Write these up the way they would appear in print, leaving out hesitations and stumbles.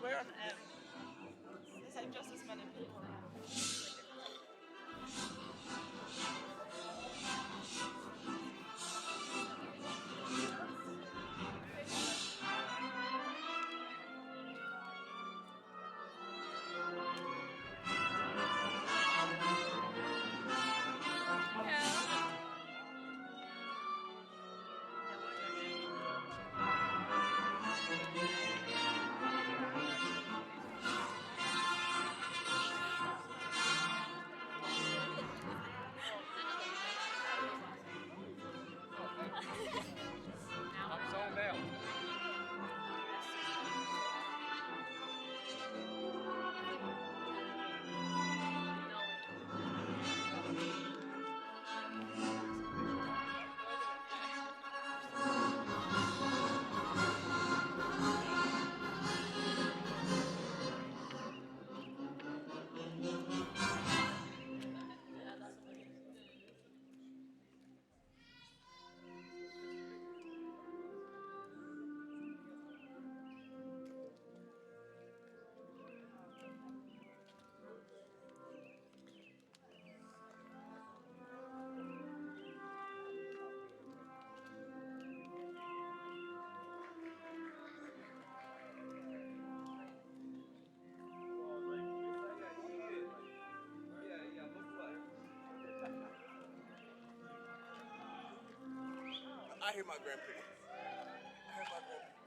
we're on M. There's like just as many people on M. I'm zoned out. I hear my grandparents. I hear my grandparents.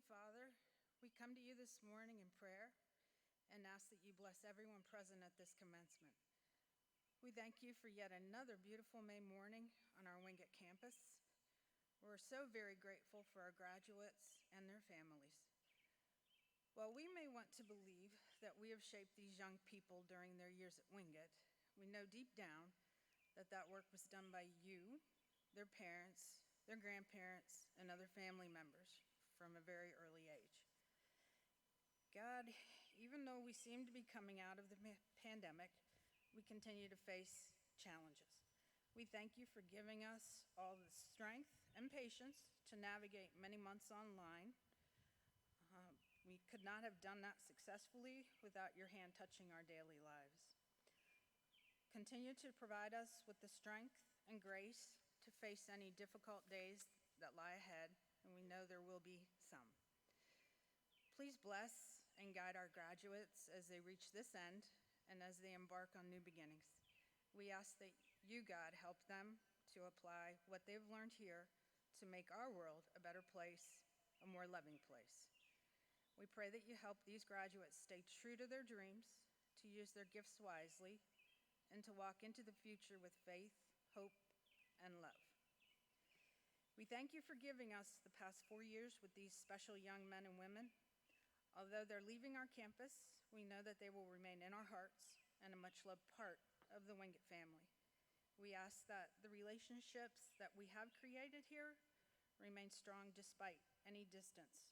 Father, we come to you this morning in prayer and ask that you bless everyone present at this commencement. We thank you for yet another beautiful May morning on our Wingate campus. We're so very grateful for our graduates and their families. While we may want to believe that we have shaped these young people during their years at Wingate, we know deep down that that work was done by you, their parents, their grandparents, and other family members from a very early age. God, even though we seem to be coming out of the pandemic, we continue to face challenges. We thank you for giving us all the strength and patience to navigate many months online. We could not have done that successfully without your hand touching our daily lives. Continue to provide us with the strength and grace to face any difficult days that lie ahead, and we know there will be some. Please bless and guide our graduates as they reach this end and as they embark on new beginnings. We ask that you, God, help them to apply what they've learned here to make our world a better place, a more loving place. We pray that you help these graduates stay true to their dreams, to use their gifts wisely, and to walk into the future with faith, hope, and love. We thank you for giving us the past 4 years with these special young men and women. Although they're leaving our campus, we know that they will remain in our hearts and a much-loved part of the Wingate family. We ask that the relationships that we have created here remain strong despite any distance.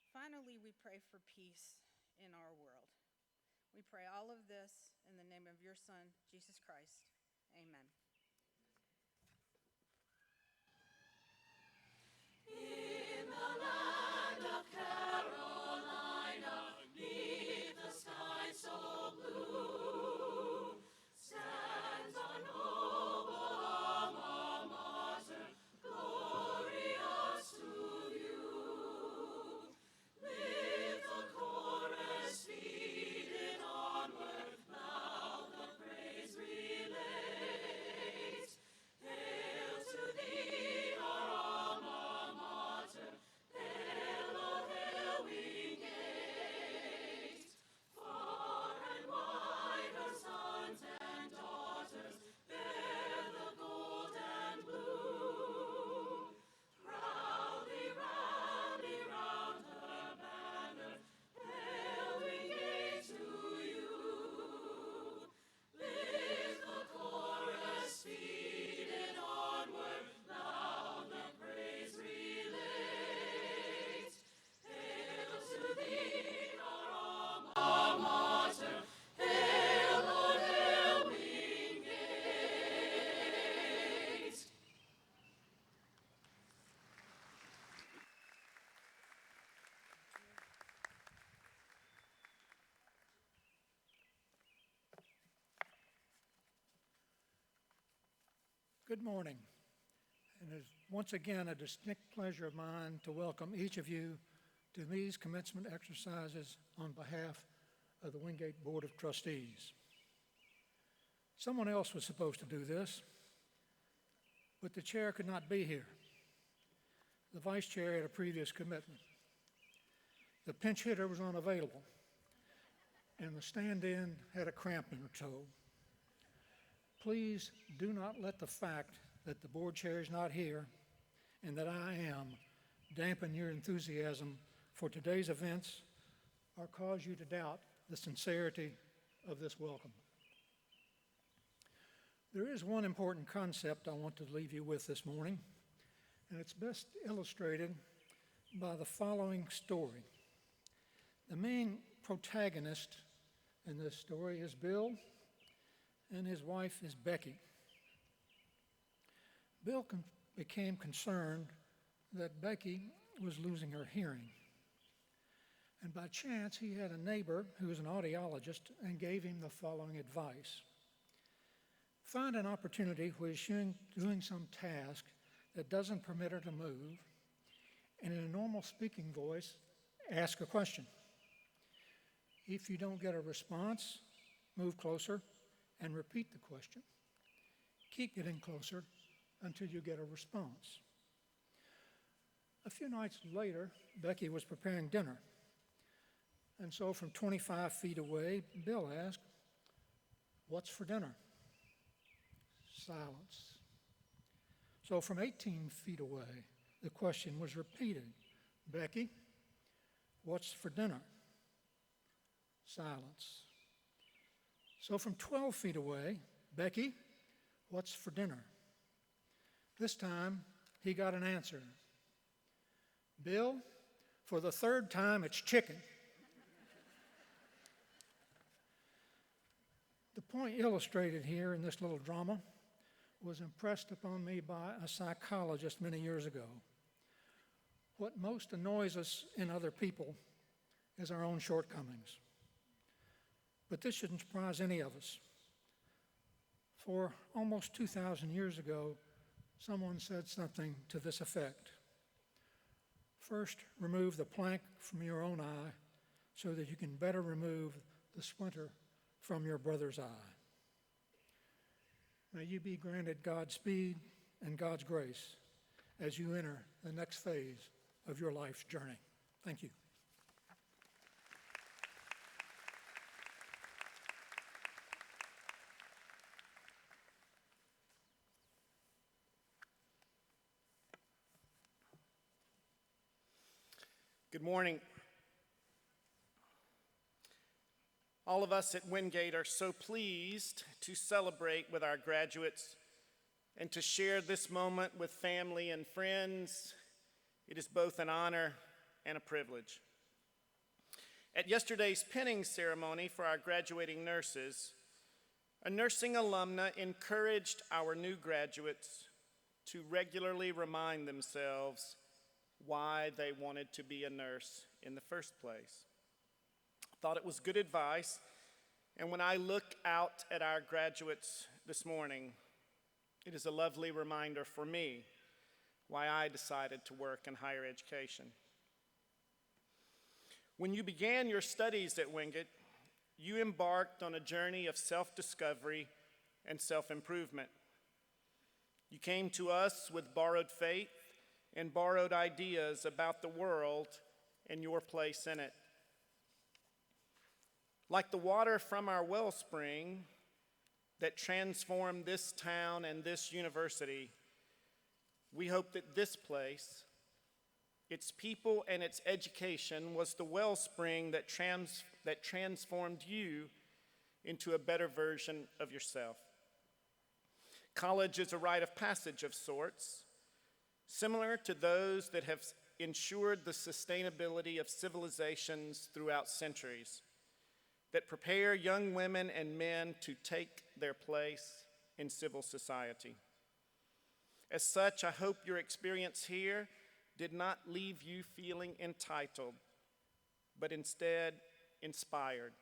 Finally, we pray for peace in our world. We pray all of this in the name of your Son, Jesus Christ. Amen. In the land of Carolina, neath the sky so blue, stands our noble alma mater, glorious to view. Lift the chorus, feed it onward, loud the praise relate. Hail to thee, our alma mater, hail, O hail, Wingate. Far and wide her sons and daughters bear the gold and blue. Proudly rally round her banner, hail, Wingate, to you. Lift the chorus, feed it onward, loud the praise relate. Hail to thee, our alma mater, hail, O hail, Wingate. Good morning, and it's once again a distinct pleasure of mine to welcome each of you to these commencement exercises on behalf of the Wingate Board of Trustees. Someone else was supposed to do this, but the chair could not be here. The vice chair had a previous commitment. The pinch hitter was unavailable, and the stand-in had a cramp in her toe. Please do not let the fact that the board chair is not here and that I am dampen your enthusiasm for today's events or cause you to doubt the sincerity of this welcome. There is one important concept I want to leave you with this morning, and it's best illustrated by the following story. The main protagonist in this story is Bill, and his wife is Becky. Bill became concerned that Becky was losing her hearing. And by chance, he had a neighbor who was an audiologist and gave him the following advice. Find an opportunity where she's doing some task that doesn't permit her to move, and in a normal speaking voice, ask a question. If you don't get a response, move closer and repeat the question. Keep getting closer until you get a response. A few nights later, Becky was preparing dinner. And so from 25 feet away, Bill asked, "What's for dinner?" Silence. So from 18 feet away, the question was repeated. "Becky, what's for dinner?" Silence. So from 12 feet away, "Becky, what's for dinner?" This time, he got an answer. "Bill, for the third time, it's chicken." The point illustrated here in this little drama was impressed upon me by a psychologist many years ago. What most annoys us in other people is our own shortcomings. But this shouldn't surprise any of us. For almost 2,000 years ago, someone said something to this effect. First, remove the plank from your own eye so that you can better remove the splinter from your brother's eye. May you be granted Godspeed and God's grace as you enter the next phase of your life's journey. Thank you. Good morning. All of us at Wingate are so pleased to celebrate with our graduates and to share this moment with family and friends. It is both an honor and a privilege. At yesterday's pinning ceremony for our graduating nurses, a nursing alumna encouraged our new graduates to regularly remind themselves why they wanted to be a nurse in the first place. I thought it was good advice, and when I look out at our graduates this morning, it is a lovely reminder for me why I decided to work in higher education. When you began your studies at Wingate, you embarked on a journey of self-discovery and self-improvement. You came to us with borrowed faith and borrowed ideas about the world and your place in it. Like the water from our wellspring that transformed this town and this university, we hope that this place, its people and its education, was the wellspring that transformed you into a better version of yourself. College is a rite of passage of sorts, similar to those that have ensured the sustainability of civilizations throughout centuries, that prepare young women and men to take their place in civil society. As such, I hope your experience here did not leave you feeling entitled, but instead inspired.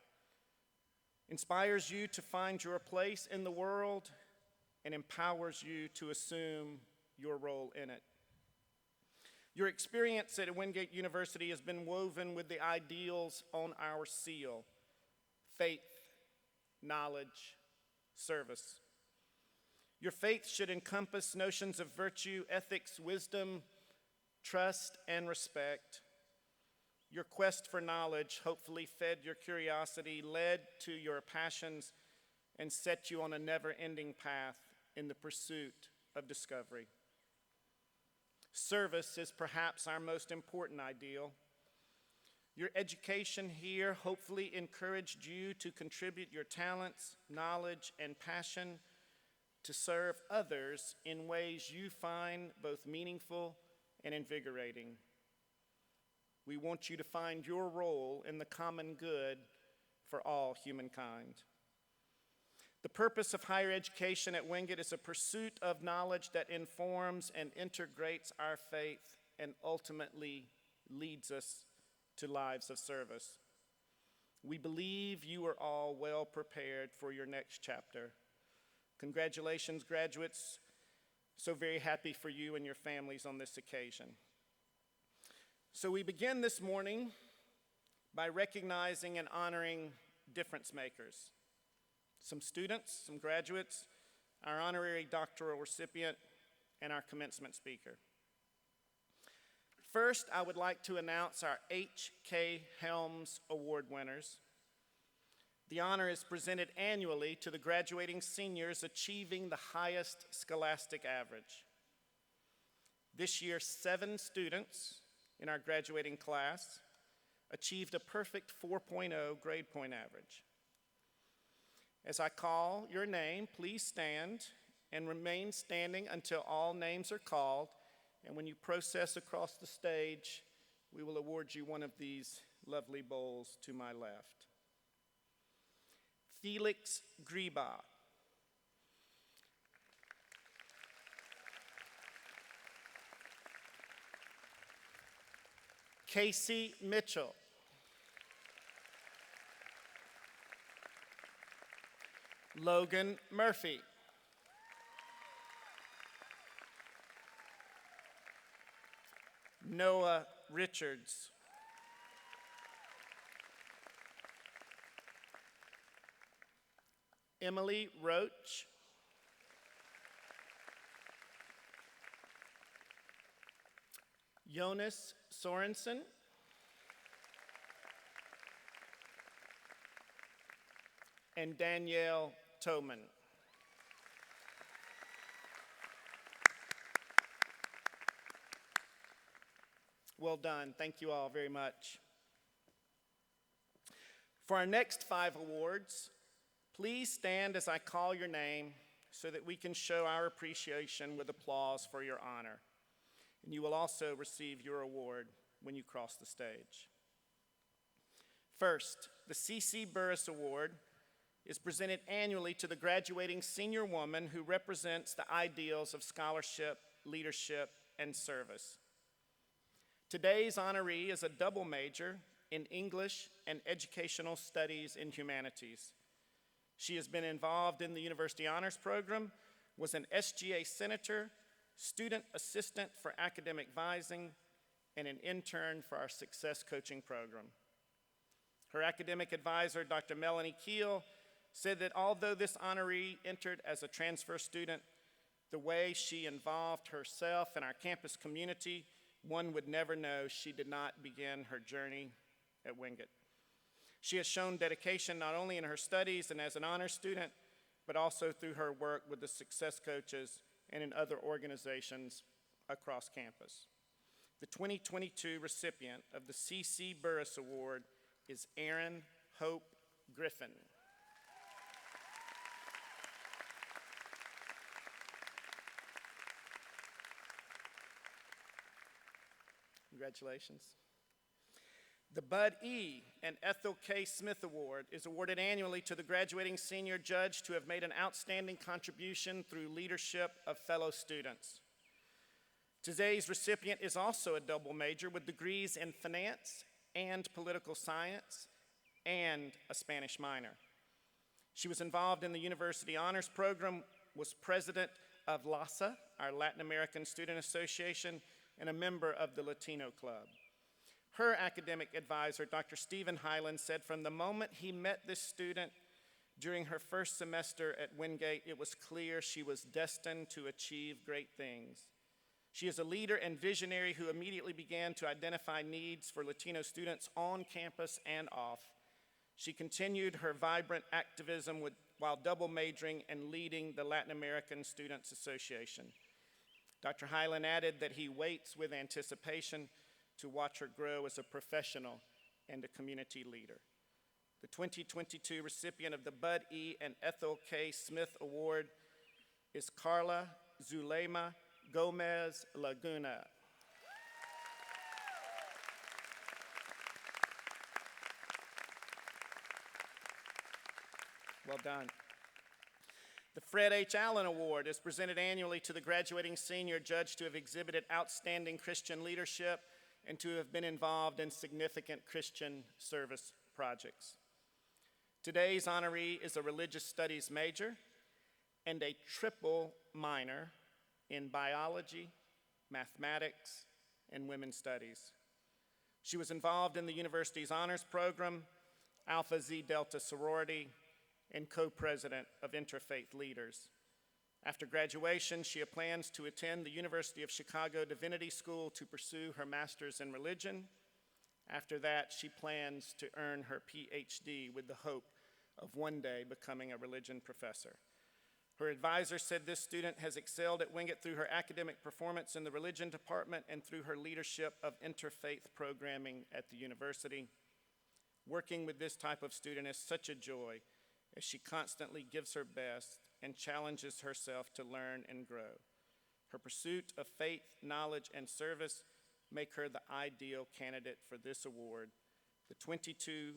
Inspires you to find your place in the world and empowers you to assume your role in it. Your experience at Wingate University has been woven with the ideals on our seal: faith, knowledge, service. Your faith should encompass notions of virtue, ethics, wisdom, trust, and respect. Your quest for knowledge hopefully fed your curiosity, led to your passions, and set you on a never-ending path in the pursuit of discovery. Service is perhaps our most important ideal. Your education here hopefully encouraged you to contribute your talents, knowledge, and passion to serve others in ways you find both meaningful and invigorating. We want you to find your role in the common good for all humankind. The purpose of higher education at Wingate is a pursuit of knowledge that informs and integrates our faith and ultimately leads us to lives of service. We believe you are all well prepared for your next chapter. Congratulations, graduates. So very happy for you and your families on this occasion. So we begin this morning by recognizing and honoring difference makers. Some students, some graduates, our honorary doctoral recipient, and our commencement speaker. First, I would like to announce our H.K. Helms Award winners. The honor is presented annually to the graduating seniors achieving the highest scholastic average. This year, 7 students in our graduating class achieved a perfect 4.0 grade point average. As I call your name, please stand and remain standing until all names are called. And when you process across the stage, we will award you one of these lovely bowls to my left. Felix Greba. Casey Mitchell. Logan Murphy. Noah Richards. Emily Roach. Jonas Sorensen. And Danielle Toman. Well done. Thank you all very much. For our next 5 awards, please stand as I call your name so that we can show our appreciation with applause for your honor. And you will also receive your award when you cross the stage. First, the C.C. Burris Award is presented annually to the graduating senior woman who represents the ideals of scholarship, leadership, and service. Today's honoree is a double major in English and Educational Studies in Humanities. She has been involved in the University Honors Program, was an SGA Senator, student assistant for academic advising, and an intern for our Success Coaching Program. Her academic advisor, Dr. Melanie Keel, said that although this honoree entered as a transfer student, the way she involved herself and our campus community, one would never know she did not begin her journey at Wingate. She has shown dedication not only in her studies and as an honors student, but also through her work with the Success Coaches and in other organizations across campus. The 2022 recipient of the C.C. Burris Award is Erin Hope Griffin. Congratulations. The Bud E. and Ethel K. Smith Award is awarded annually to the graduating senior judge to have made an outstanding contribution through leadership of fellow students. Today's recipient is also a double major with degrees in finance and political science and a Spanish minor. She was involved in the University Honors Program, was president of LASA, our Latin American Student Association, and a member of the Latino Club. Her academic advisor, Dr. Stephen Hyland, said from the moment he met this student during her first semester at Wingate, it was clear she was destined to achieve great things. She is a leader and visionary who immediately began to identify needs for Latino students on campus and off. She continued her vibrant activism while double majoring and leading the Latin American Students Association. Dr. Hyland added that he waits with anticipation to watch her grow as a professional and a community leader. The 2022 recipient of the Bud E. and Ethel K. Smith Award is Carla Zulema Gomez Laguna. Well done. The Fred H. Allen Award is presented annually to the graduating senior judge to have exhibited outstanding Christian leadership and to have been involved in significant Christian service projects. Today's honoree is a religious studies major and a triple minor in biology, mathematics, and women's studies. She was involved in the university's honors program, Alpha Zeta Delta sorority, and co-president of Interfaith Leaders. After graduation, she plans to attend the University of Chicago Divinity School to pursue her master's in religion. After that, she plans to earn her PhD with the hope of one day becoming a religion professor. Her advisor said this student has excelled at Wingate through her academic performance in the religion department and through her leadership of interfaith programming at the university. Working with this type of student is such a joy as she constantly gives her best and challenges herself to learn and grow. Her pursuit of faith, knowledge, and service make her the ideal candidate for this award. The 22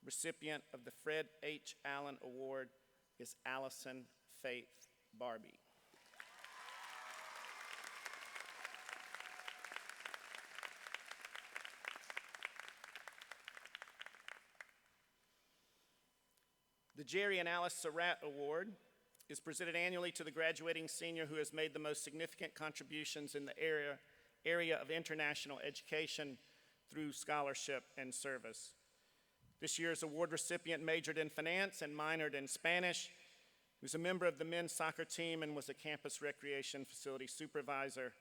recipient of the Fred H. Allen Award is Allison Faith Barbie. The Jerry and Alice Surratt Award is presented annually to the graduating senior who has made the most significant contributions in the area of international education through scholarship and service. This year's award recipient majored in finance and minored in Spanish. He was a member of the men's soccer team and was a campus recreation facility supervisor.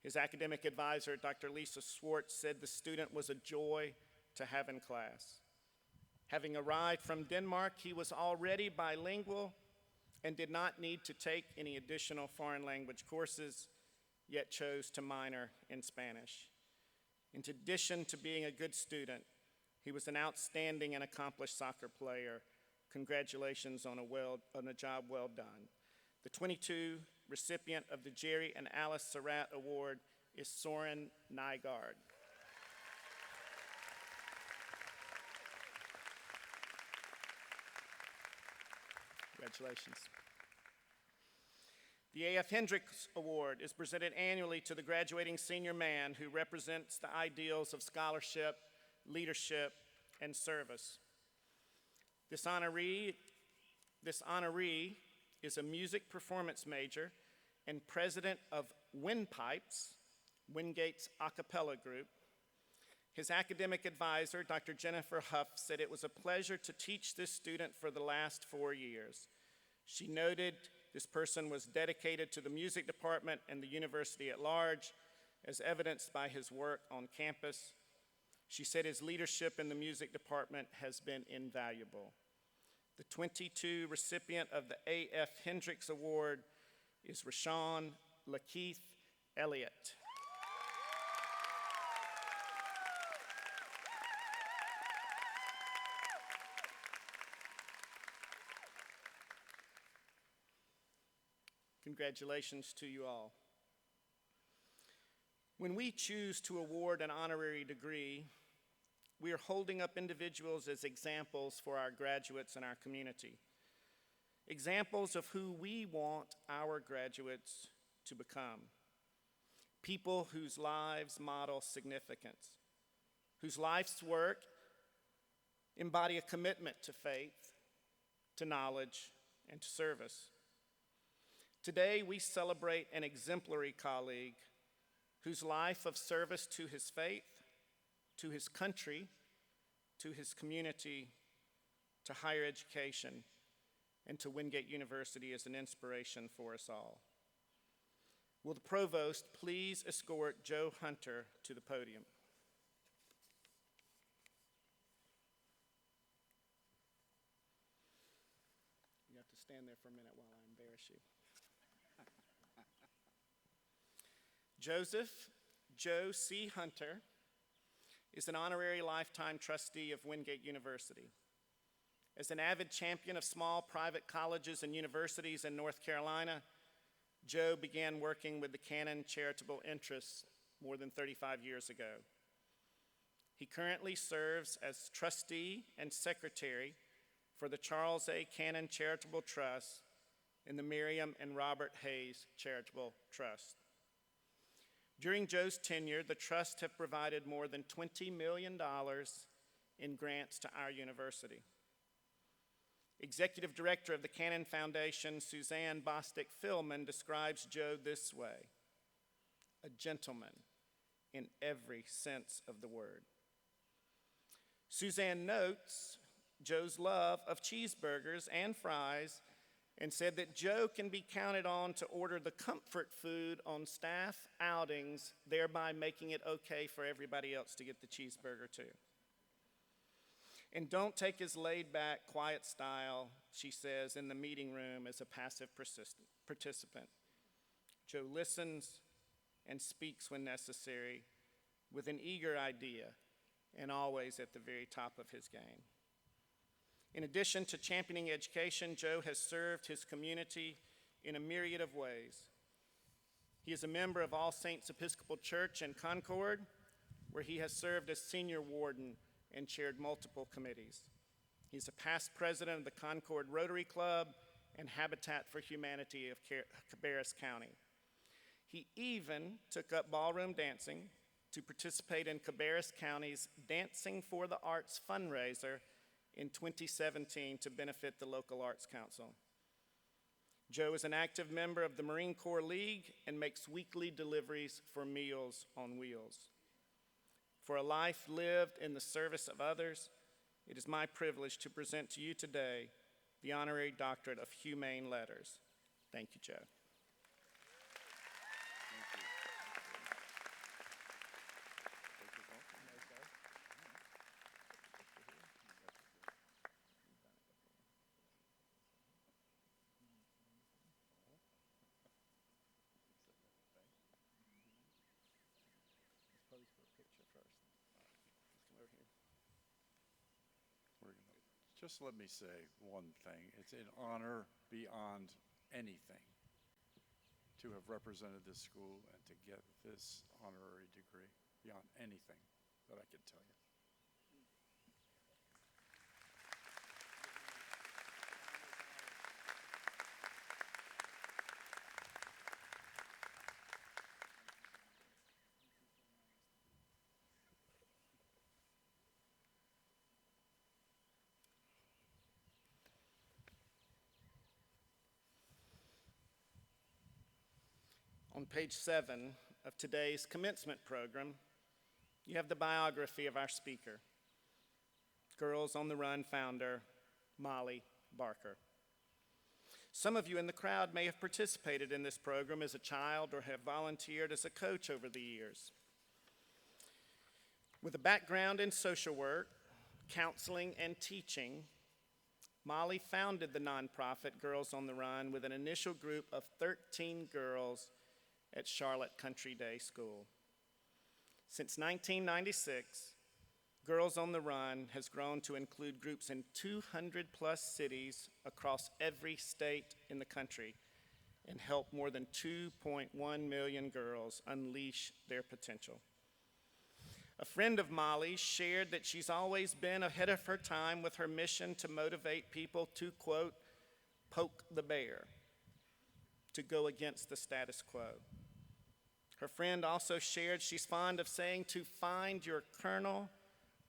His academic advisor, Dr. Lisa Swartz, said the student was a joy to have in class. Having arrived from Denmark, he was already bilingual and did not need to take any additional foreign language courses, yet chose to minor in Spanish. In addition to being a good student, he was an outstanding and accomplished soccer player. Congratulations on a job well done. The 22 recipient of the Jerry and Alice Surratt Award is Soren Nygaard. Congratulations. The A.F. Hendricks Award is presented annually to the graduating senior man who represents the ideals of scholarship, leadership, and service. This honoree is a music performance major and president of Windpipes, Wingate's a cappella group. His academic advisor, Dr. Jennifer Huff, said it was a pleasure to teach this student for the last 4 years. She noted this person was dedicated to the music department and the university at large, as evidenced by his work on campus. She said his leadership in the music department has been invaluable. The 22 recipient of the A.F. Hendricks Award is Rashawn Lakeith Elliott. Congratulations to you all. When we choose to award an honorary degree, we are holding up individuals as examples for our graduates in our community. Examples of who we want our graduates to become. People whose lives model significance, whose life's work embody a commitment to faith, to knowledge, and to service. Today, we celebrate an exemplary colleague whose life of service to his faith, to his country, to his community, to higher education, and to Wingate University is an inspiration for us all. Will the provost please escort Joe Hunter to the podium? You have to stand there for a minute while I embarrass you. Joseph Joe C. Hunter is an honorary lifetime trustee of Wingate University. As an avid champion of small private colleges and universities in North Carolina, Joe began working with the Cannon Charitable Interests more than 35 years ago. He currently serves as trustee and secretary for the Charles A. Cannon Charitable Trust and the Miriam and Robert Hayes Charitable Trust. During Joe's tenure, the trust have provided more than $20 million in grants to our university. Executive Director of the Cannon Foundation, Suzanne Bostick-Fillman, describes Joe this way: a gentleman in every sense of the word. Suzanne notes Joe's love of cheeseburgers and fries and said that Joe can be counted on to order the comfort food on staff outings, thereby making it okay for everybody else to get the cheeseburger too. And don't take his laid-back, quiet style, she says, in the meeting room as a passive participant. Joe listens and speaks when necessary with an eager idea and always at the very top of his game. In addition to championing education, Joe has served his community in a myriad of ways. He is a member of All Saints Episcopal Church in Concord, where he has served as senior warden and chaired multiple committees. He's a past president of the Concord Rotary Club and Habitat for Humanity of Cabarrus County. He even took up ballroom dancing to participate in Cabarrus County's Dancing for the Arts fundraiser in 2017 to benefit the local Arts Council. Joe is an active member of the Marine Corps League and makes weekly deliveries for Meals on Wheels. For a life lived in the service of others, it is my privilege to present to you today the Honorary Doctorate of Humane Letters. Thank you, Joe. Just let me say one thing. It's an honor beyond anything to have represented this school and to get this honorary degree, beyond anything that I can tell you. On page 7 of today's commencement program, you have the biography of our speaker, Girls on the Run founder, Molly Barker. Some of you in the crowd may have participated in this program as a child or have volunteered as a coach over the years. With a background in social work, counseling, and teaching, Molly founded the nonprofit Girls on the Run with an initial group of 13 girls at Charlotte Country Day School. Since 1996, Girls on the Run has grown to include groups in 200 plus cities across every state in the country and help more than 2.1 million girls unleash their potential. A friend of Molly's shared that she's always been ahead of her time with her mission to motivate people to, quote, poke the bear, to go against the status quo. Her friend also shared she's fond of saying to find your kernel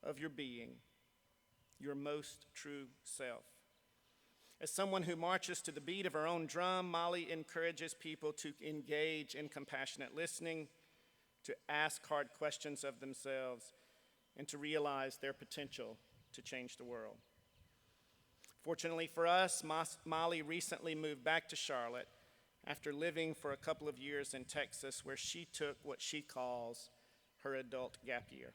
of your being, your most true self. As someone who marches to the beat of her own drum, Molly encourages people to engage in compassionate listening, to ask hard questions of themselves, and to realize their potential to change the world. Fortunately for us, Molly recently moved back to Charlotte after living for a couple of years in Texas, where she took what she calls her adult gap year.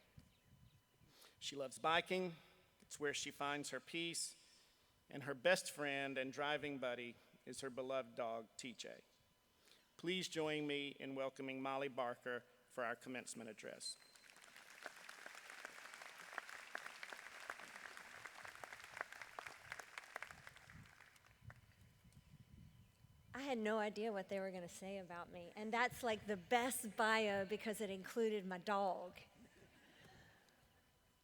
She loves biking. It's where she finds her peace, and her best friend and driving buddy is her beloved dog, TJ. Please join me in welcoming Molly Barker for our commencement address. I had no idea what they were going to say about me, and that's like the best bio because it included my dog.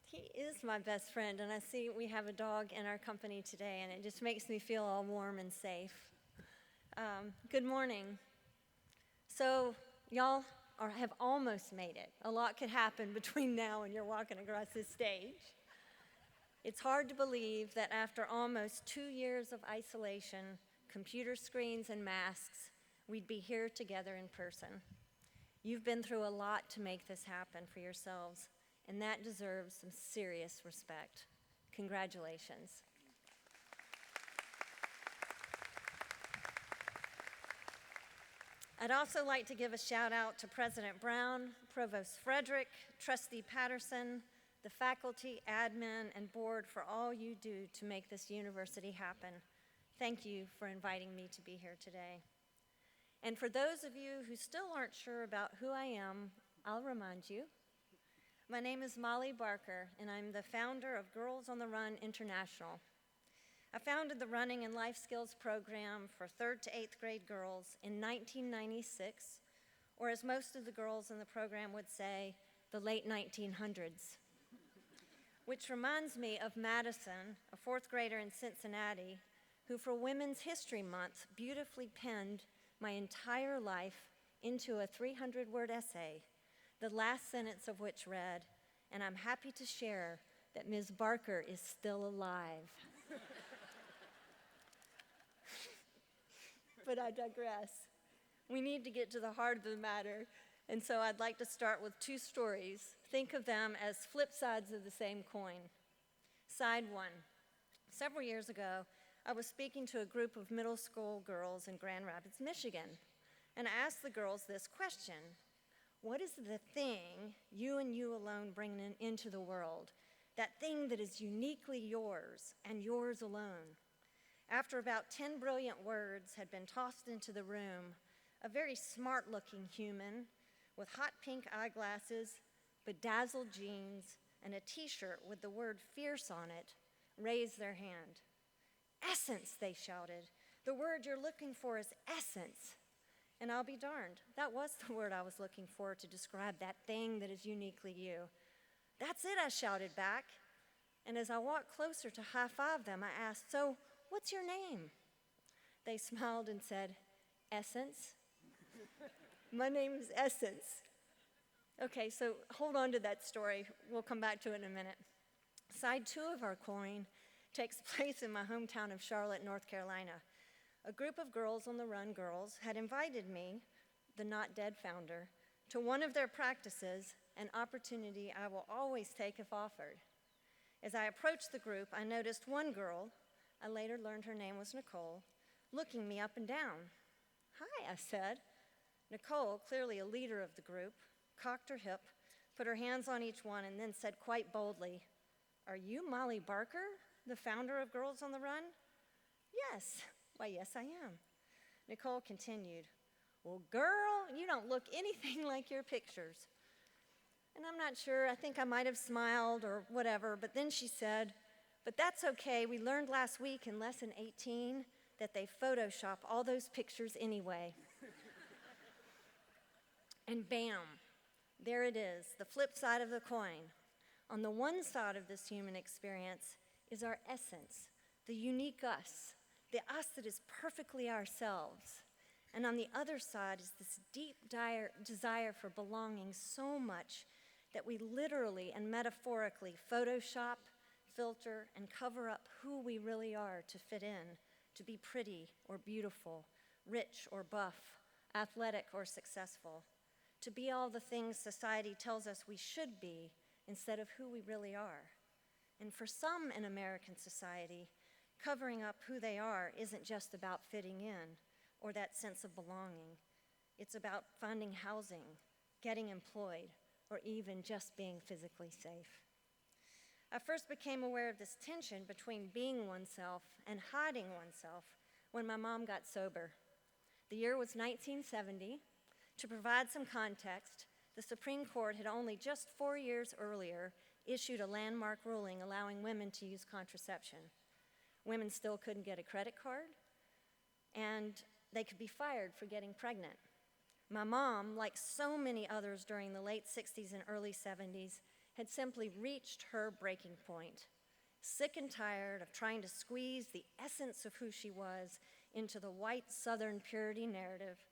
He is my best friend, and I see we have a dog in our company today, and it just makes me feel all warm and safe. Good morning. So y'all have almost made it. A lot could happen between now and you're walking across this stage. It's hard to believe that after almost 2 years of isolation, computer screens and masks, we'd be here together in person. You've been through a lot to make this happen for yourselves, and that deserves some serious respect. Congratulations. I'd also like to give a shout out to President Brown, Provost Frederick, Trustee Patterson, the faculty, admin, and board for all you do to make this university happen. Thank you for inviting me to be here today. And for those of you who still aren't sure about who I am, I'll remind you. My name is Molly Barker, and I'm the founder of Girls on the Run International. I founded the Running and Life Skills program for 3rd to 8th grade girls in 1996, or as most of the girls in the program would say, the late 1900s. Which reminds me of Madison, a 4th grader in Cincinnati, who for Women's History Month beautifully penned my entire life into a 300-word essay, the last sentence of which read, "And I'm happy to share that Ms. Barker is still alive." But I digress. We need to get to the heart of the matter, and so I'd like to start with 2 stories. Think of them as flip sides of the same coin. Side 1. Several years ago, I was speaking to a group of middle school girls in Grand Rapids, Michigan, and I asked the girls this question: what is the thing you and you alone bring into the world, that thing that is uniquely yours and yours alone? After about 10 brilliant words had been tossed into the room, a very smart-looking human with hot pink eyeglasses, bedazzled jeans, and a t-shirt with the word fierce on it raised their hand. "Essence," they shouted. "The word you're looking for is essence." And I'll be darned, that was the word I was looking for to describe that thing that is uniquely you. "That's it," I shouted back. And as I walked closer to high-five them, I asked, "So, what's your name?" They smiled and said, "Essence." My name is Essence. Okay, so hold on to that story. We'll come back to it in a minute. Side 2 of our coin takes place in my hometown of Charlotte, North Carolina. A group of Girls on the Run girls had invited me, the Not Dead founder, to one of their practices, an opportunity I will always take if offered. As I approached the group, I noticed one girl, I later learned her name was Nicole, looking me up and down. "Hi," I said. Nicole, clearly a leader of the group, cocked her hip, put her hands on each one, and then said quite boldly, "Are you Molly Barker, the founder of Girls on the Run?" "Yes." "Why, yes, I am." Nicole continued, "Well, girl, you don't look anything like your pictures." And I'm not sure, I think I might have smiled or whatever, but then she said, "But that's okay, we learned last week in lesson 18 that they Photoshop all those pictures anyway." And bam, there it is, the flip side of the coin. On the one side of this human experience is our essence, the unique us, the us that is perfectly ourselves. And on the other side is this deep desire for belonging so much that we literally and metaphorically Photoshop, filter, and cover up who we really are to fit in, to be pretty or beautiful, rich or buff, athletic or successful, to be all the things society tells us we should be instead of who we really are. And for some in American society, covering up who they are isn't just about fitting in or that sense of belonging. It's about finding housing, getting employed, or even just being physically safe. I first became aware of this tension between being oneself and hiding oneself when my mom got sober. The year was 1970. To provide some context, the Supreme Court had only just 4 years earlier issued a landmark ruling allowing women to use contraception. Women still couldn't get a credit card, and they could be fired for getting pregnant. My mom, like so many others during the late 60s and early 70s, had simply reached her breaking point, sick and tired of trying to squeeze the essence of who she was into the white Southern purity narrative.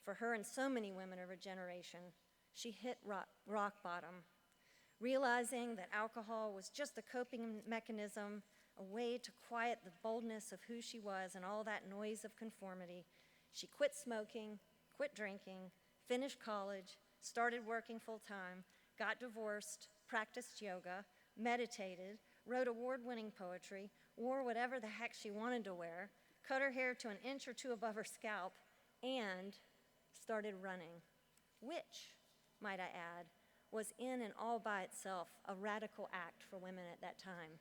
For her and so many women of her generation, she hit rock bottom, realizing that alcohol was just a coping mechanism, a way to quiet the boldness of who she was and all that noise of conformity. She quit smoking, quit drinking, finished college, started working full-time, got divorced, practiced yoga, meditated, wrote award-winning poetry, wore whatever the heck she wanted to wear, cut her hair to an inch or two above her scalp, and started running, which, might I add, was in and all by itself a radical act for women at that time.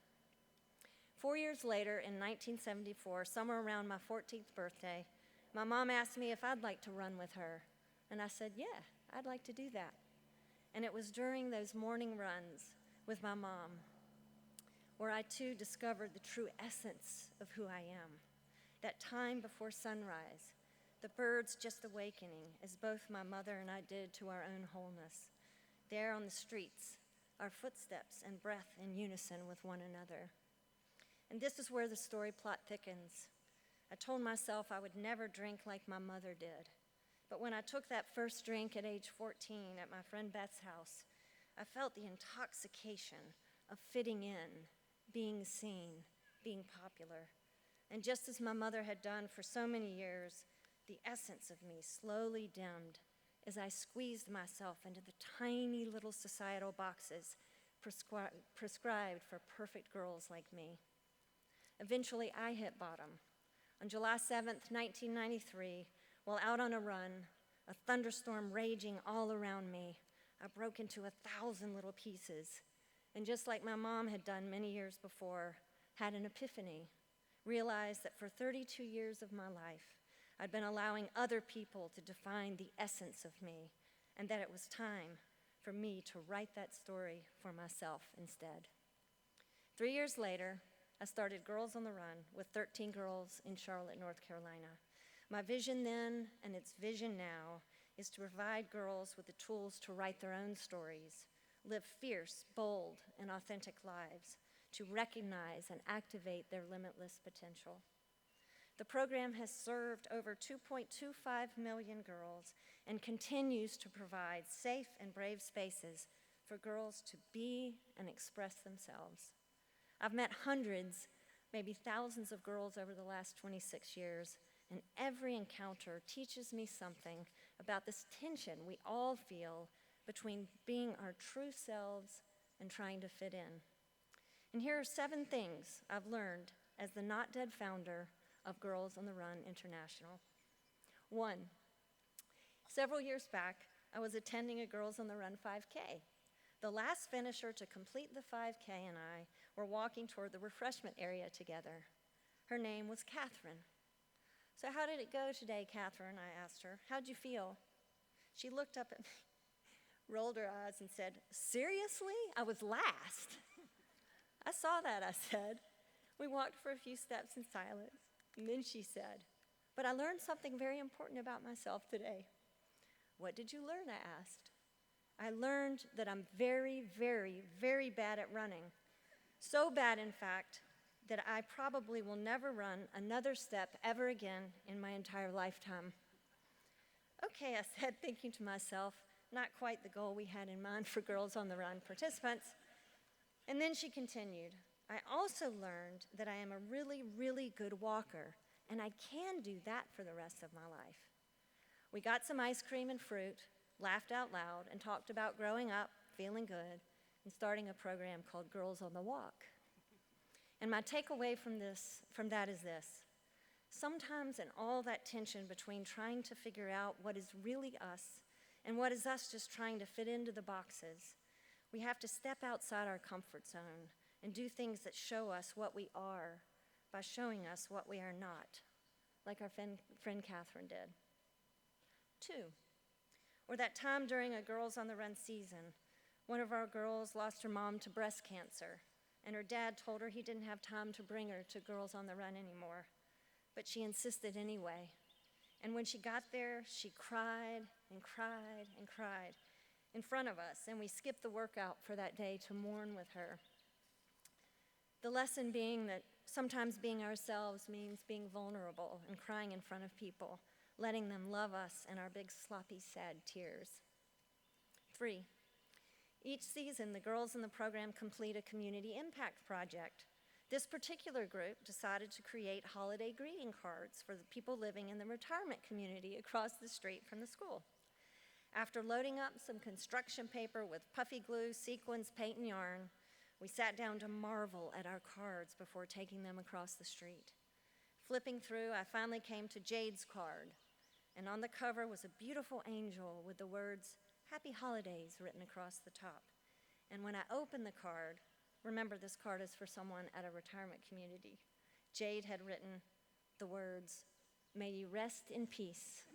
4 years later, in 1974, somewhere around my 14th birthday, my mom asked me if I'd like to run with her. And I said, yeah, I'd like to do that. And it was during those morning runs with my mom where I too discovered the true essence of who I am. That time before sunrise, the birds just awakening as both my mother and I did to our own wholeness. There on the streets, our footsteps and breath in unison with one another. And this is where the story plot thickens. I told myself I would never drink like my mother did. But when I took that first drink at age 14 at my friend Beth's house, I felt the intoxication of fitting in, being seen, being popular. And just as my mother had done for so many years, the essence of me slowly dimmed as I squeezed myself into the tiny little societal boxes prescribed for perfect girls like me. Eventually, I hit bottom. On July 7th, 1993, while out on a run, a thunderstorm raging all around me, I broke into 1,000 little pieces. And just like my mom had done many years before, had an epiphany, realized that for 32 years of my life, I'd been allowing other people to define the essence of me, and that it was time for me to write that story for myself instead. 3 years later, I started Girls on the Run with 13 girls in Charlotte, North Carolina. My vision then, and its vision now, is to provide girls with the tools to write their own stories, live fierce, bold, and authentic lives, to recognize and activate their limitless potential. The program has served over 2.25 million girls and continues to provide safe and brave spaces for girls to be and express themselves. I've met hundreds, maybe thousands of girls over the last 26 years, and every encounter teaches me something about this tension we all feel between being our true selves and trying to fit in. And here are 7 things I've learned as the Not Dead founder of Girls on the Run International. 1, several years back, I was attending a Girls on the Run 5K. The last finisher to complete the 5K and I were walking toward the refreshment area together. Her name was Catherine. So how did it go today, Catherine? I asked her. How'd you feel? She looked up at me, rolled her eyes, and said, seriously? I was last. I saw that, I said. We walked for a few steps in silence, and then she said, but I learned something very important about myself today. What did you learn? I asked. I learned that I'm very, very, very bad at running. So bad, in fact, that I probably will never run another step ever again in my entire lifetime. Okay, I said, thinking to myself, not quite the goal we had in mind for Girls on the Run participants. And then she continued, I also learned that I am a really, really good walker, and I can do that for the rest of my life. We got some ice cream and fruit, laughed out loud, and talked about growing up, feeling good, and starting a program called Girls on the Walk. And my takeaway from that is this. Sometimes in all that tension between trying to figure out what is really us and what is us just trying to fit into the boxes, we have to step outside our comfort zone and do things that show us what we are by showing us what we are not, like our friend Catherine did. 2, or that time during a Girls on the Run season, one of our girls lost her mom to breast cancer, and her dad told her he didn't have time to bring her to Girls on the Run anymore. But she insisted anyway. And when she got there, she cried and cried and cried in front of us, and we skipped the workout for that day to mourn with her. The lesson being that sometimes being ourselves means being vulnerable and crying in front of people, letting them love us in our big sloppy, sad tears. 3, each season, the girls in the program complete a community impact project. This particular group decided to create holiday greeting cards for the people living in the retirement community across the street from the school. After loading up some construction paper with puffy glue, sequins, paint, and yarn, we sat down to marvel at our cards before taking them across the street. Flipping through, I finally came to Jade's card. and on the cover was a beautiful angel with the words, "Happy Holidays," written across the top. And when I opened the card, remember this card is for someone at a retirement community, Jade had written the words, "May you rest in peace."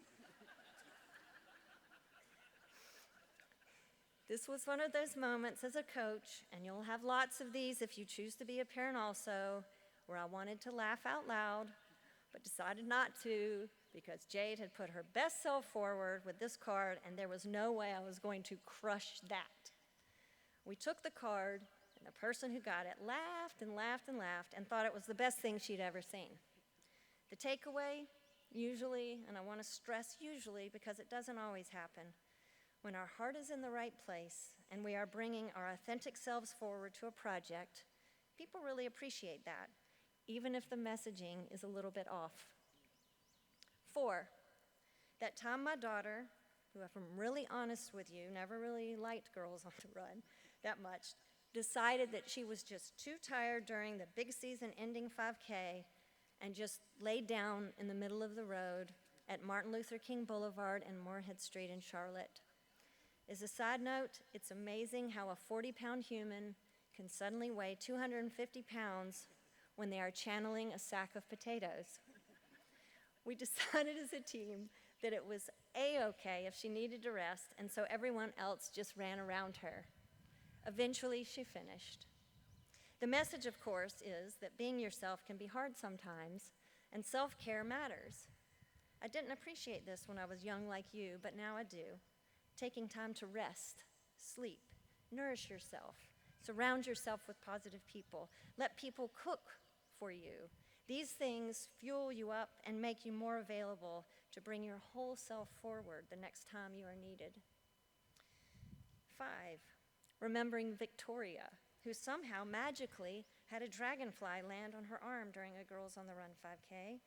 This was one of those moments as a coach, and you'll have lots of these if you choose to be a parent also, where I wanted to laugh out loud, but decided not to because Jade had put her best self forward with this card, and there was no way I was going to crush that. We took the card, and the person who got it laughed and laughed and laughed and thought it was the best thing she'd ever seen. The takeaway, usually, and I want to stress usually because it doesn't always happen, when our heart is in the right place and we are bringing our authentic selves forward to a project, people really appreciate that, even if the messaging is a little bit off. 4, that time my daughter, who, if I'm really honest with you, never really liked girls on the run that much, decided that she was just too tired during the big season ending 5K and just laid down in the middle of the road at Martin Luther King Boulevard and Moorhead Street in Charlotte. As a side note, it's amazing how a 40-pound human can suddenly weigh 250 pounds when they are channeling a sack of potatoes. We decided as a team that it was A-okay if she needed to rest, and so everyone else just ran around her. Eventually, she finished. The message, of course, is that being yourself can be hard sometimes, and self-care matters. I didn't appreciate this when I was young like you, but now I do. Taking time to rest, sleep, nourish yourself, surround yourself with positive people, let people cook for you. These things fuel you up and make you more available to bring your whole self forward the next time you are needed. 5, remembering Victoria, who somehow magically had a dragonfly land on her arm during a Girls on the Run 5K,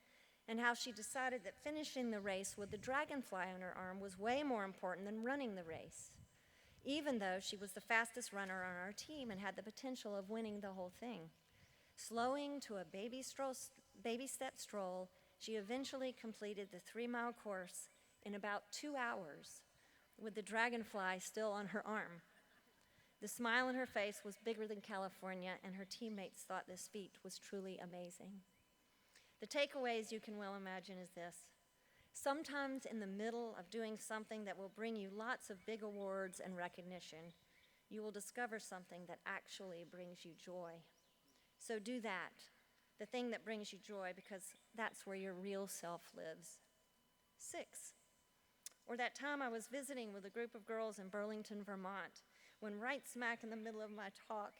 and how she decided that finishing the race with the dragonfly on her arm was way more important than running the race, even though she was the fastest runner on our team and had the potential of winning the whole thing. Slowing to a baby step stroll, she eventually completed the 3-mile course in about 2 hours with the dragonfly still on her arm. The smile on her face was bigger than California, and her teammates thought this feat was truly amazing. The takeaways you can well imagine is this. Sometimes in the middle of doing something that will bring you lots of big awards and recognition, you will discover something that actually brings you joy. So do that, the thing that brings you joy, because that's where your real self lives. 6, or that time I was visiting with a group of girls in Burlington, Vermont, when right smack in the middle of my talk,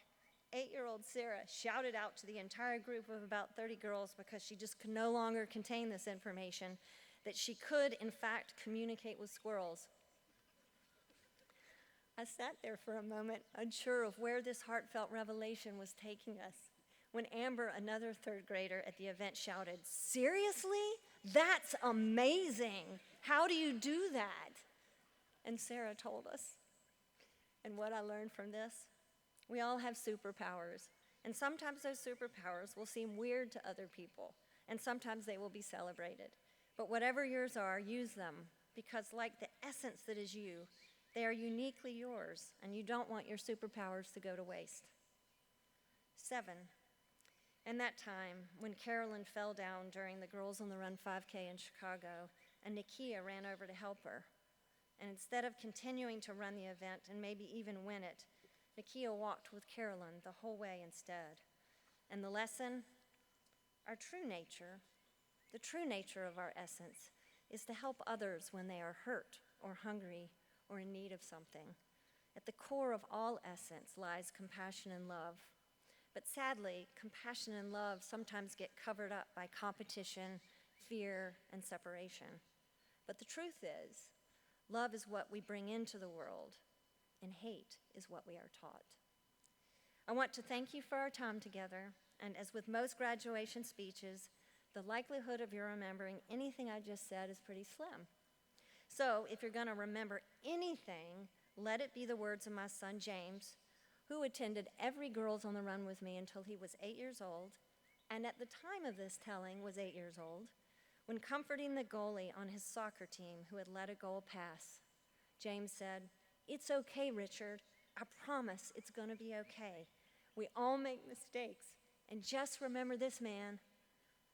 8-year-old Sarah shouted out to the entire group of about 30 girls because she just could no longer contain this information, that she could, in fact, communicate with squirrels. I sat there for a moment, unsure of where this heartfelt revelation was taking us, when Amber, another 3rd grader at the event, shouted, "Seriously? That's amazing! How do you do that?" And Sarah told us. And what I learned from this, we all have superpowers, and sometimes those superpowers will seem weird to other people, and sometimes they will be celebrated. But whatever yours are, use them, because like the essence that is you, they are uniquely yours, and you don't want your superpowers to go to waste. 7, and that time when Carolyn fell down during the Girls on the Run 5K in Chicago, and Nakia ran over to help her. And instead of continuing to run the event and maybe even win it, Nakia walked with Carolyn the whole way instead. And the lesson, our true nature, the true nature of our essence, is to help others when they are hurt or hungry or in need of something. At the core of all essence lies compassion and love. But sadly, compassion and love sometimes get covered up by competition, fear, and separation. But the truth is, love is what we bring into the world, and hate is what we are taught. I want to thank you for our time together, and as with most graduation speeches, the likelihood of you remembering anything I just said is pretty slim. So if you're going to remember anything, let it be the words of my son James, who attended every Girls on the Run with me until he was 8 years old, and at the time of this telling was 8 years old, When comforting the goalie on his soccer team who had let a goal pass, James said, "It's okay, Richard. I promise it's going to be okay. We all make mistakes. And just remember this, man.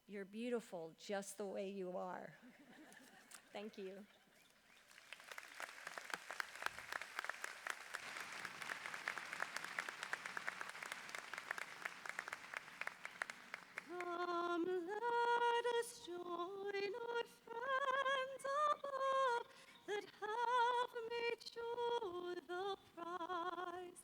You're beautiful just the way you are." Thank you. Come, let us join our friends above that have made sure the prize,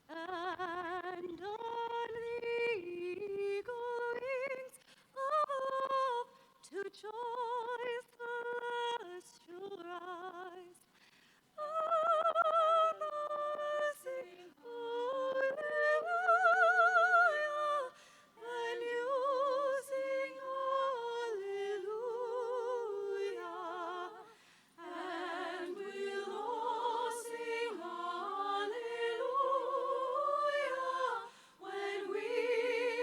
and on the eagle wings above to joys celestial rise. Sing hallelujah, and you sing hallelujah, and we'll all sing hallelujah when we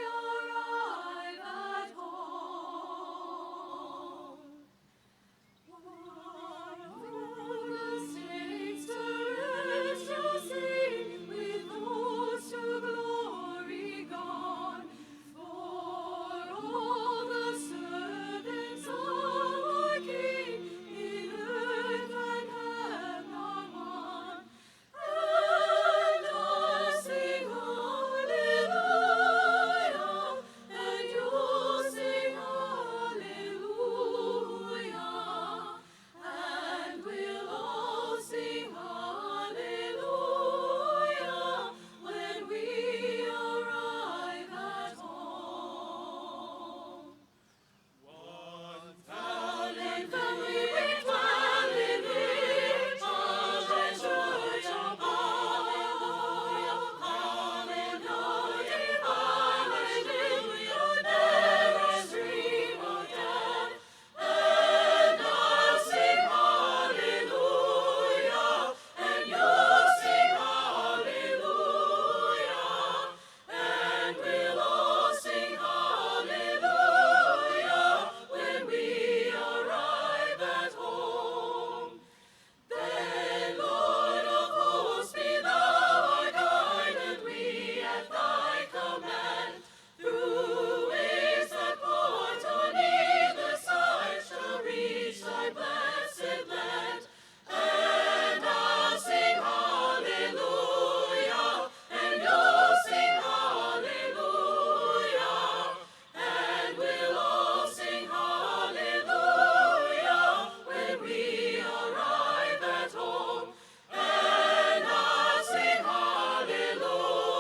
arrive at home. Saints to rest shall sing with those to glory gone. For all the servants of our King in earth and heaven are one. And I'll sing hallelujah, and you'll sing hallelujah, and we'll all sing hallelujah when we arrive at home. One family we dwell in each other's church above. Hallelujah, hallelujah, never dream of death. And I'll sing hallelujah, and you'll sing hallelujah, and we'll all sing hallelujah when we arrive at home. Then, Lord of hosts, be thou our guide, and we at thy command, through ways that part on either side, shall reach thy blessed land. And I'll sing hallelujah, and you'll sing hallelujah, and we'll all sing hallelujah when we arrive at home. And I'll sing hallelujah,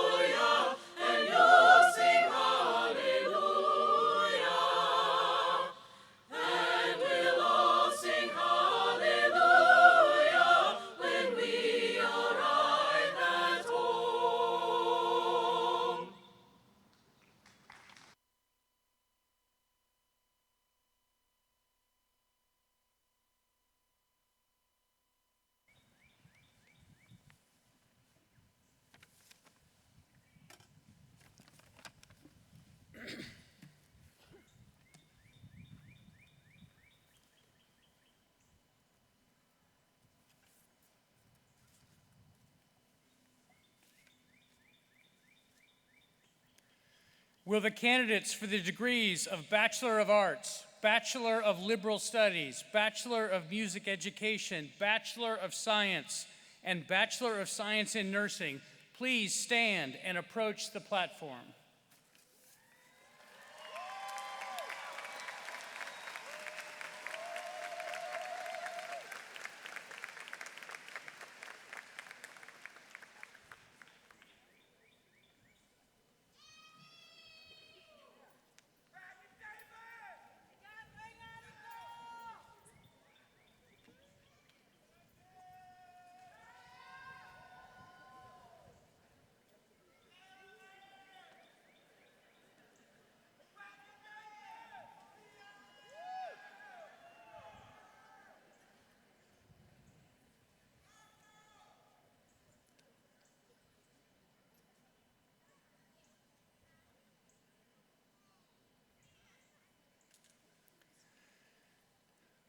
and you'll sing hallelujah, and we'll all sing hallelujah when we arrive at home. Will the candidates for the degrees of Bachelor of Arts, Bachelor of Liberal Studies, Bachelor of Music Education, Bachelor of Science, and Bachelor of Science in Nursing please stand and approach the platform?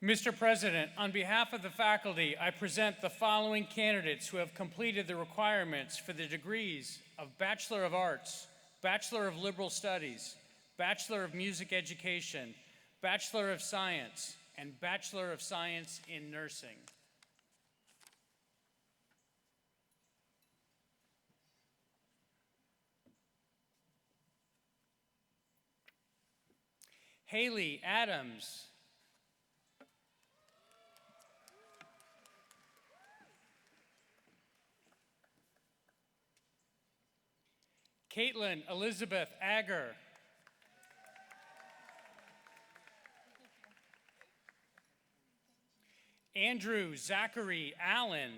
Mr. President, on behalf of the faculty, I present the following candidates who have completed the requirements for the degrees of Bachelor of Arts, Bachelor of Liberal Studies, Bachelor of Music Education, Bachelor of Science, and Bachelor of Science in Nursing. Haley Adams. Caitlin Elizabeth Agger. Andrew Zachary Allen.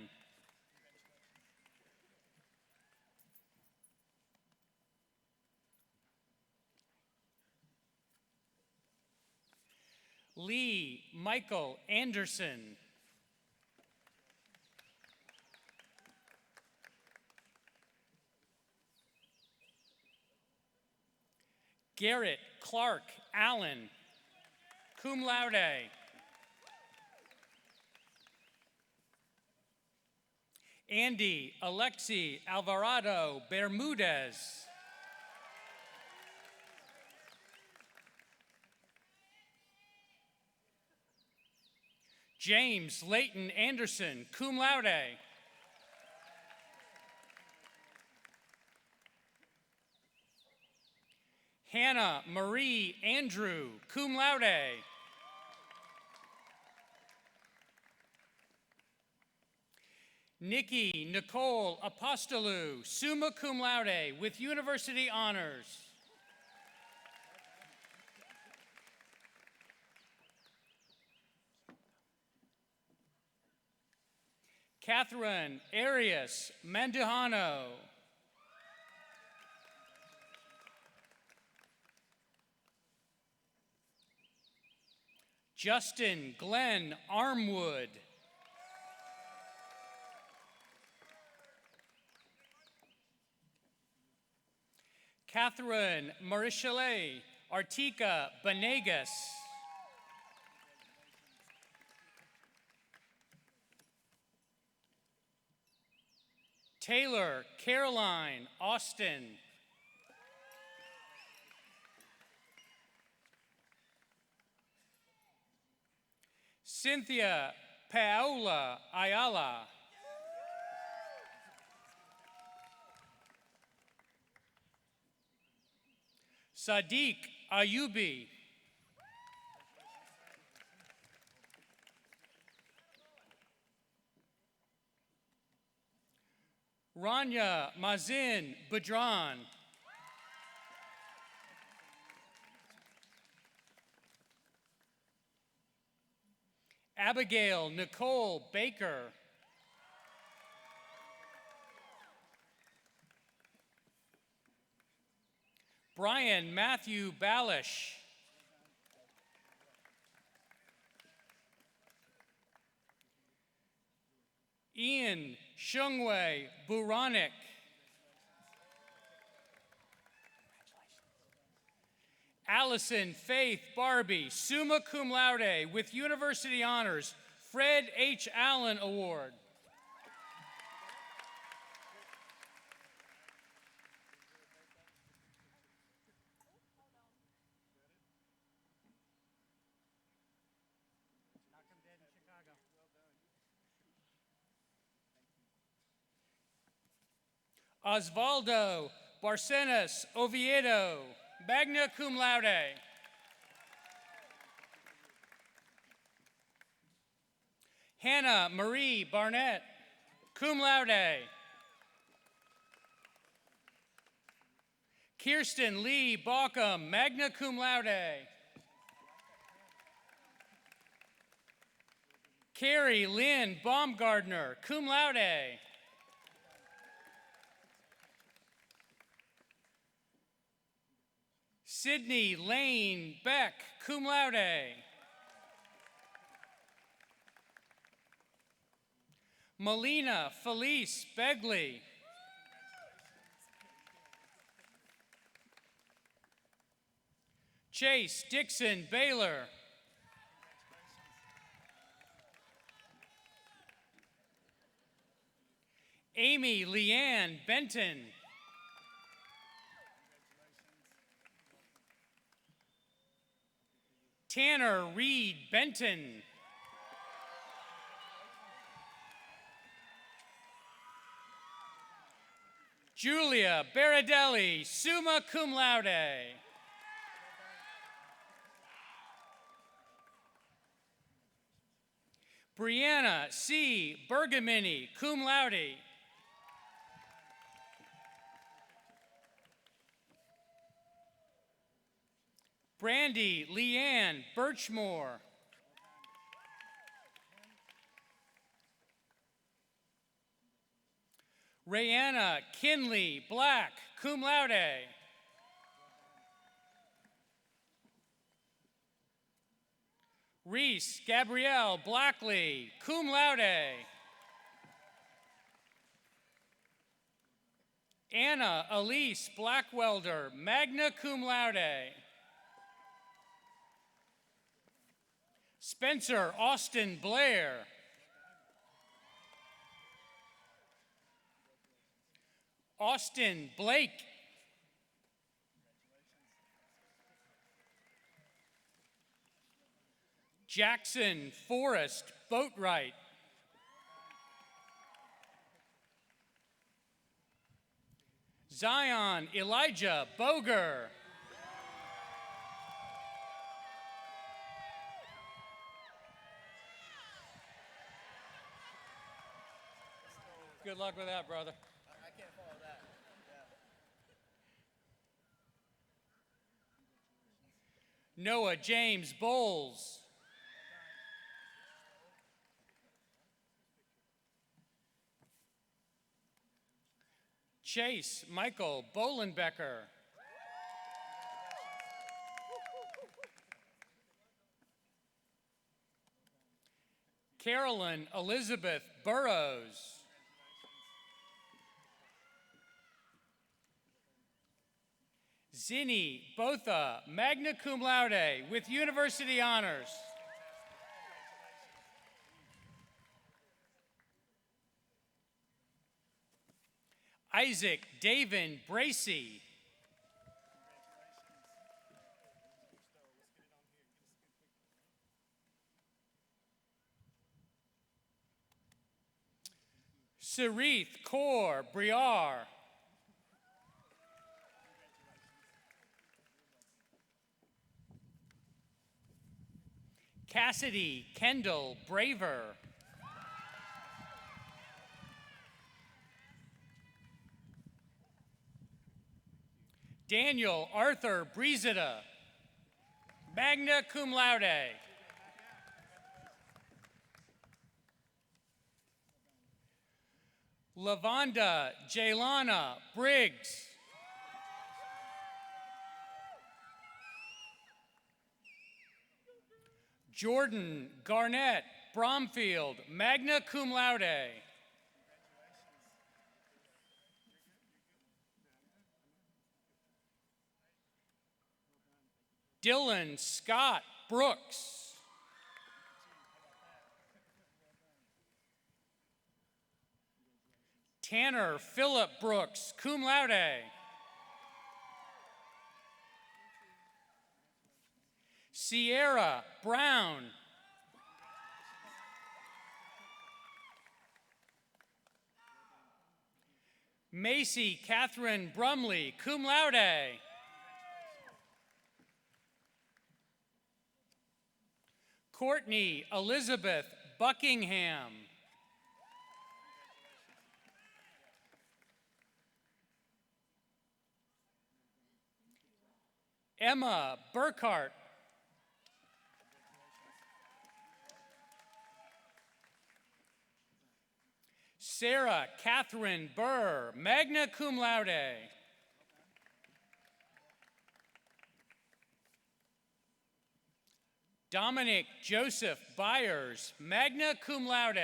Lee Michael Anderson. Garrett Clark Allen, cum laude. Andy Alexi Alvarado Bermudez. James Leighton Anderson, cum laude. Hannah Marie Andrew, cum laude. Nikki Nicole Apostolou, summa cum laude, with university honors. Catherine Arias Mandujano. Justin Glenn Armwood. Catherine Marichalet Artica Benegas. Taylor Caroline Austin. Cynthia Paola Ayala. Sadiq Ayubi. Rania Mazin Badran. Abigail Nicole Baker. Brian Matthew Balish. Ian Shungwei Buranik. Allison Faith Barbie, summa cum laude, with university honors, Fred H. Allen Award. Osvaldo Barcenas Oviedo, magna cum laude. Hannah Marie Barnett, cum laude. Kirsten Lee Baucom, magna cum laude. Carrie Lynn Baumgardner, cum laude. Sydney Lane Beck, cum laude. Melina Felice Begley. Chase Dixon Baylor. Amy Leanne Benton. Tanner Reed Benton. Julia Baradelli, summa cum laude. Brianna C. Bergamini, cum laude. Brandy Leanne Birchmore. Rayanna Kinley Black, cum laude. Reese Gabrielle Blackley, cum laude. Anna Elise Blackwelder, magna cum laude. Spencer Austin Blair. Austin Blake. Jackson Forrest Boatwright. Zion Elijah Boger. Good luck with that, brother. I can't follow that. Yeah. Noah James Bowles. Chase Michael Bolenbecker. Carolyn Elizabeth Burrows. Zinni Botha, magna cum laude with university honors. Isaac Davin Bracey. Sarith Kaur Briar. Cassidy Kendall Braver. Daniel Arthur Brizida, magna cum laude. Lavonda Jaylana Briggs. Jordan Garnett Bromfield, magna cum laude. Dylan Scott Brooks. Tanner Philip Brooks, cum laude. Sierra Brown. Macy Catherine Brumley, cum laude. Courtney Elizabeth Buckingham. Emma Burkhart. Sarah Catherine Burr, magna cum laude. Dominic Joseph Byers, magna cum laude.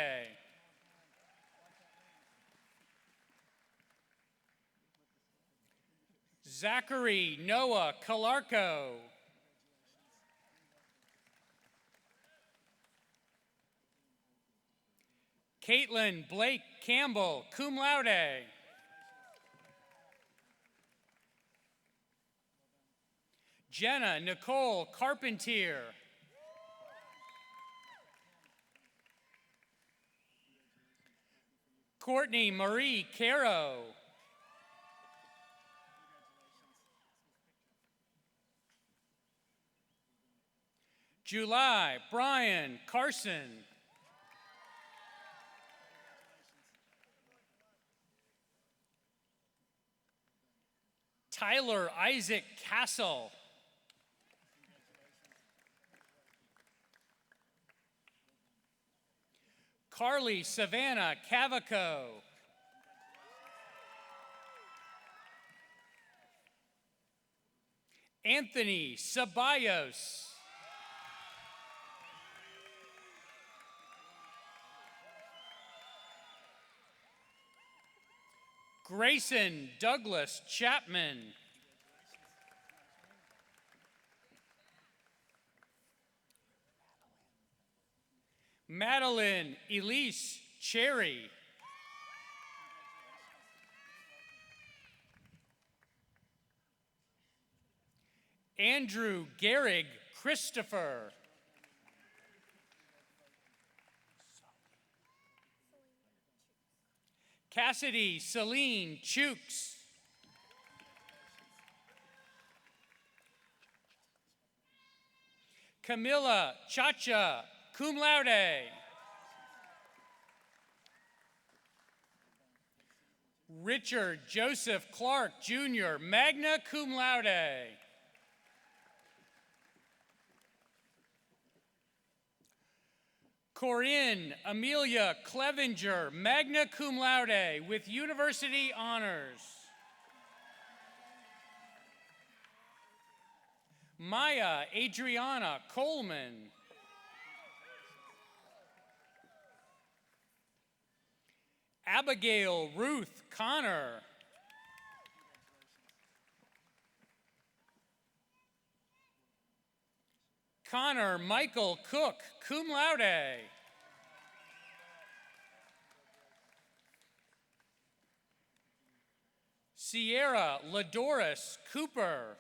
Zachary Noah Calarco. Caitlin Blake Campbell, cum laude. Jenna Nicole Carpentier. Courtney Marie Caro. July Brian Carson. Tyler Isaac Castle. Carly Savannah Cavaco. Anthony Ceballos. Grayson Douglas Chapman. Madeline Elise Cherry. Andrew Gehrig Christopher. Cassidy Celine Chooks. Camilla Chacha, cum laude. Richard Joseph Clark, Jr., magna cum laude. Corinne Amelia Clevenger, magna cum laude with university honors. Maya Adriana Coleman. Abigail Ruth Connor. Connor Michael Cook, cum laude. Sierra Ladoris Cooper.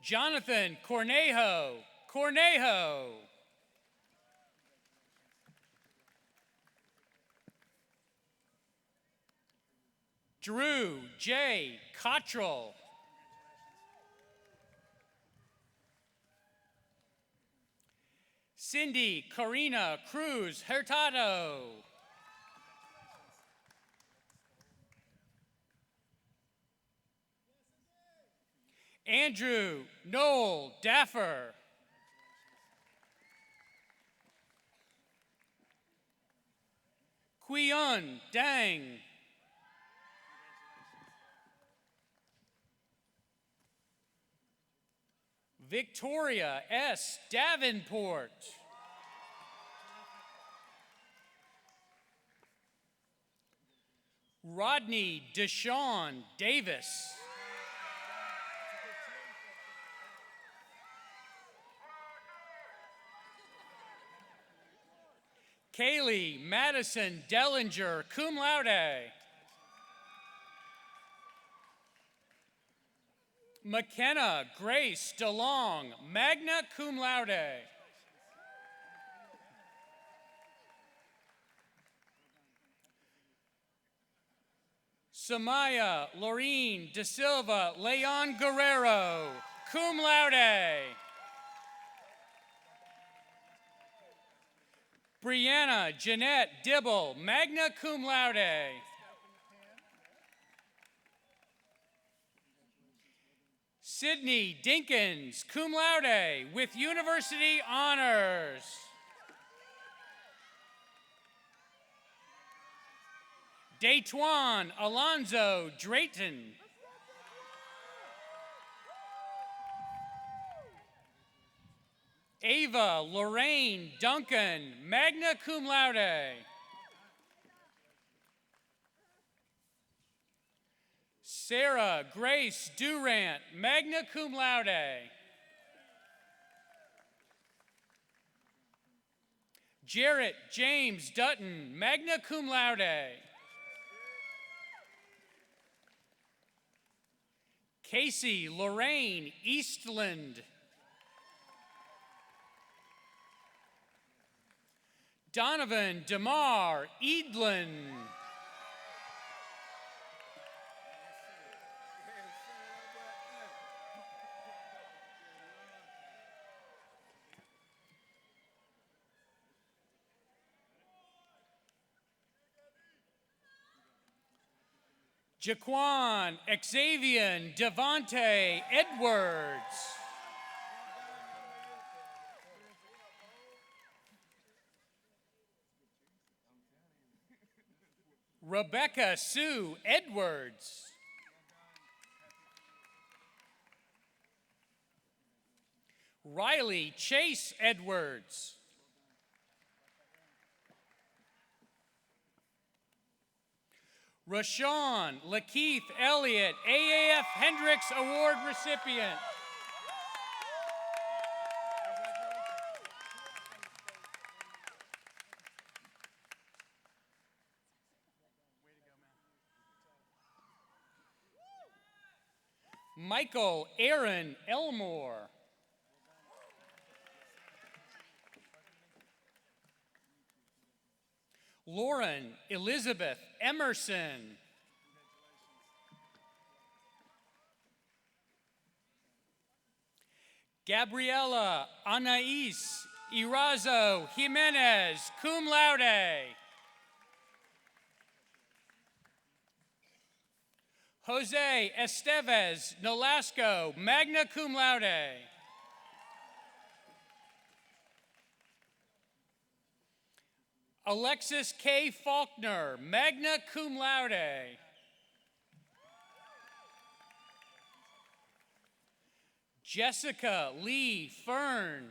Jonathan Cornejo, Cornejo. Drew J. Cottrell. Cindy Karina Cruz Hurtado. Andrew Noel Daffer. Quiyun Dang. Victoria S. Davenport. Rodney Deshawn Davis. Kaylee Madison Dellinger, cum laude. McKenna Grace DeLong, magna cum laude. Samaya Laureen De Silva Leon Guerrero, cum laude. Brianna Jeanette Dibble, magna cum laude. Sydney Dinkins, cum laude, with university honors. Daytwan Alonzo Drayton. Ava Lorraine Duncan, magna cum laude. Sarah Grace Durant, magna cum laude. Jarrett James Dutton, magna cum laude. Casey Lorraine Eastland. Donovan DeMar Eadlin. Jaquan Xavier Devonte Edwards. Rebecca Sue Edwards. Riley Chase Edwards. Rashawn Lakeith Elliott, AAF Hendricks Award recipient. Michael Aaron Elmore. Lauren Elizabeth Emerson. Gabriela Anais Irazo Jimenez, cum laude. Jose Estevez Nolasco, magna cum laude. Alexis K. Faulkner, magna cum laude. Jessica Lee Fern.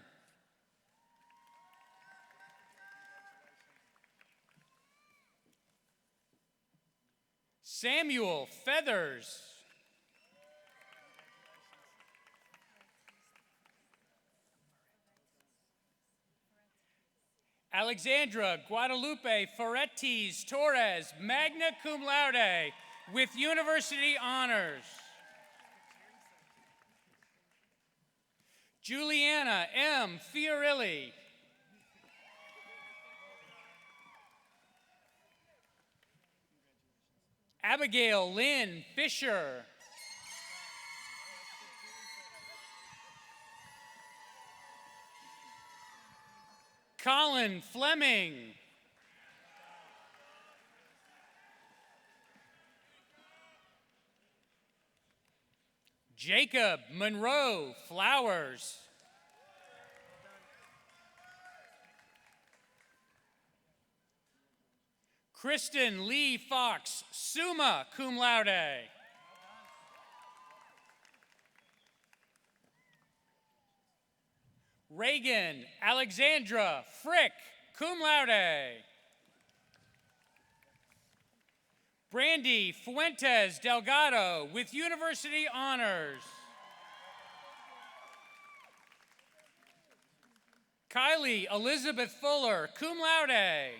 Samuel Feathers. Alexandra Guadalupe Ferretis Torres, magna cum laude, with university honors. Juliana M. Fiorilli. Abigail Lynn Fisher. Colin Fleming. Jacob Monroe Flowers. Kristen Lee Fox, summa cum laude. Reagan Alexandra Frick, cum laude. Brandy Fuentes Delgado, with university honors. Kylie Elizabeth Fuller, cum laude.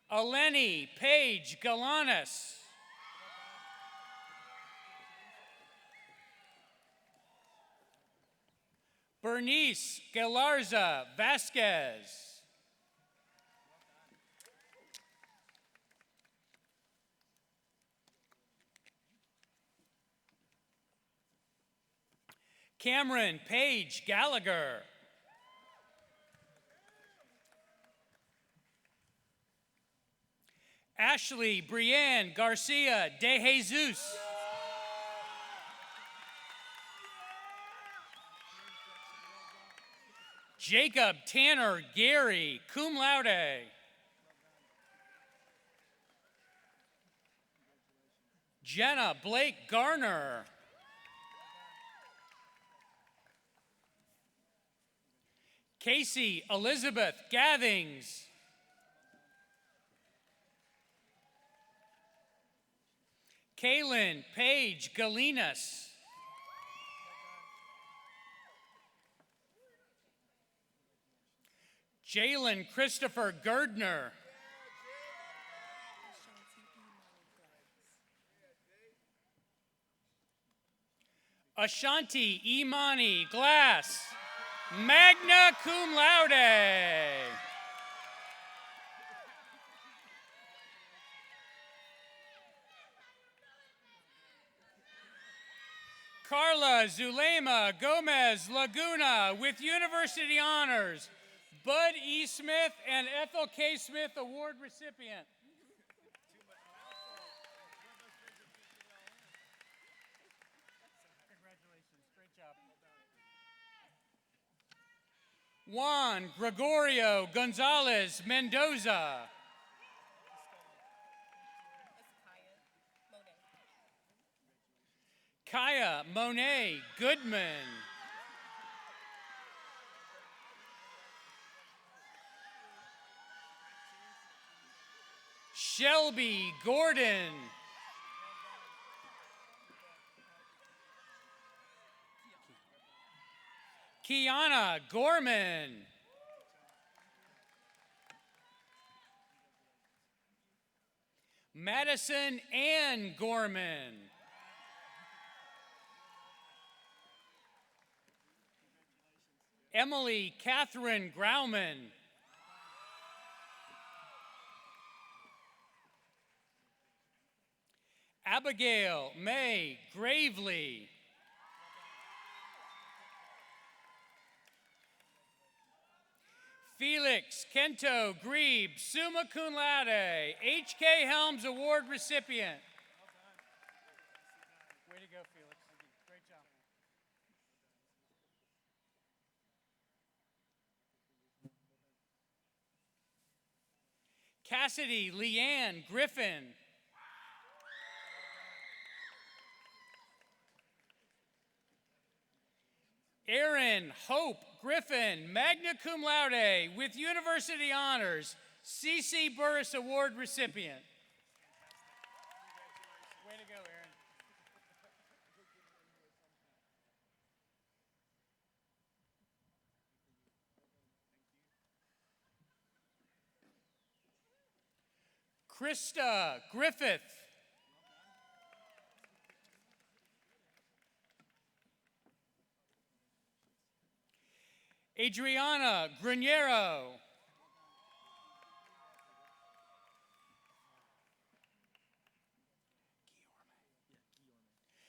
Eleni Paige Galanis. Bernice Galarza Vasquez. Cameron Paige Gallagher. Ashley Brienne Garcia de Jesus. Jacob Tanner Gary, cum laude. Jenna Blake Garner. Casey Elizabeth Gathings. Kaylin Paige Galinas. Jalen Christopher Gerdner. Ashanti Imani Glass, magna cum laude. Carla Zulema Gomez Laguna with university honors, Bud E. Smith and Ethel K. Smith Award recipient. Congratulations, great job. Juan Gregorio Gonzalez Mendoza. Kaya Monet Goodman. Shelby Gordon. Kiana Gorman. Madison Ann Gorman. Emily Catherine Grauman. Abigail May Gravely. Felix Kento Grebe, summa cum laude, H.K. Helms Award recipient. Way to go, Felix. Great job. Cassidy Leanne Griffin. Erin Hope Griffin, magna cum laude with university honors, C.C. Burris Award recipient. Way to go, Erin. Krista Griffith. Adriana Gruniero.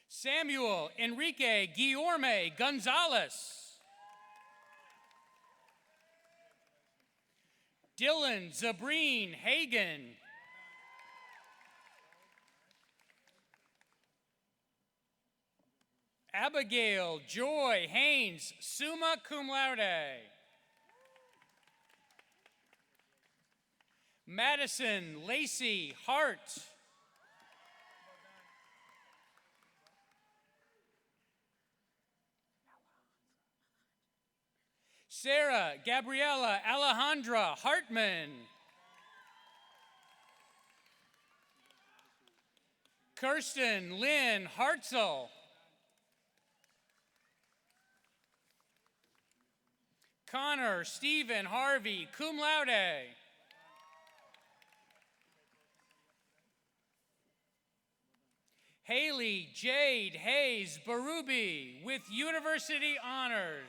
Samuel Enrique Guillorme Gonzalez. Dylan Zabreen Hagan. Abigail Joy Haynes, summa cum laude. Madison Lacey Hart. Sarah Gabriela Alejandra Hartman. Kirsten Lynn Hartzell. Connor Stephen Harvey, cum laude. Haley Jade Hayes Barubi with university honors.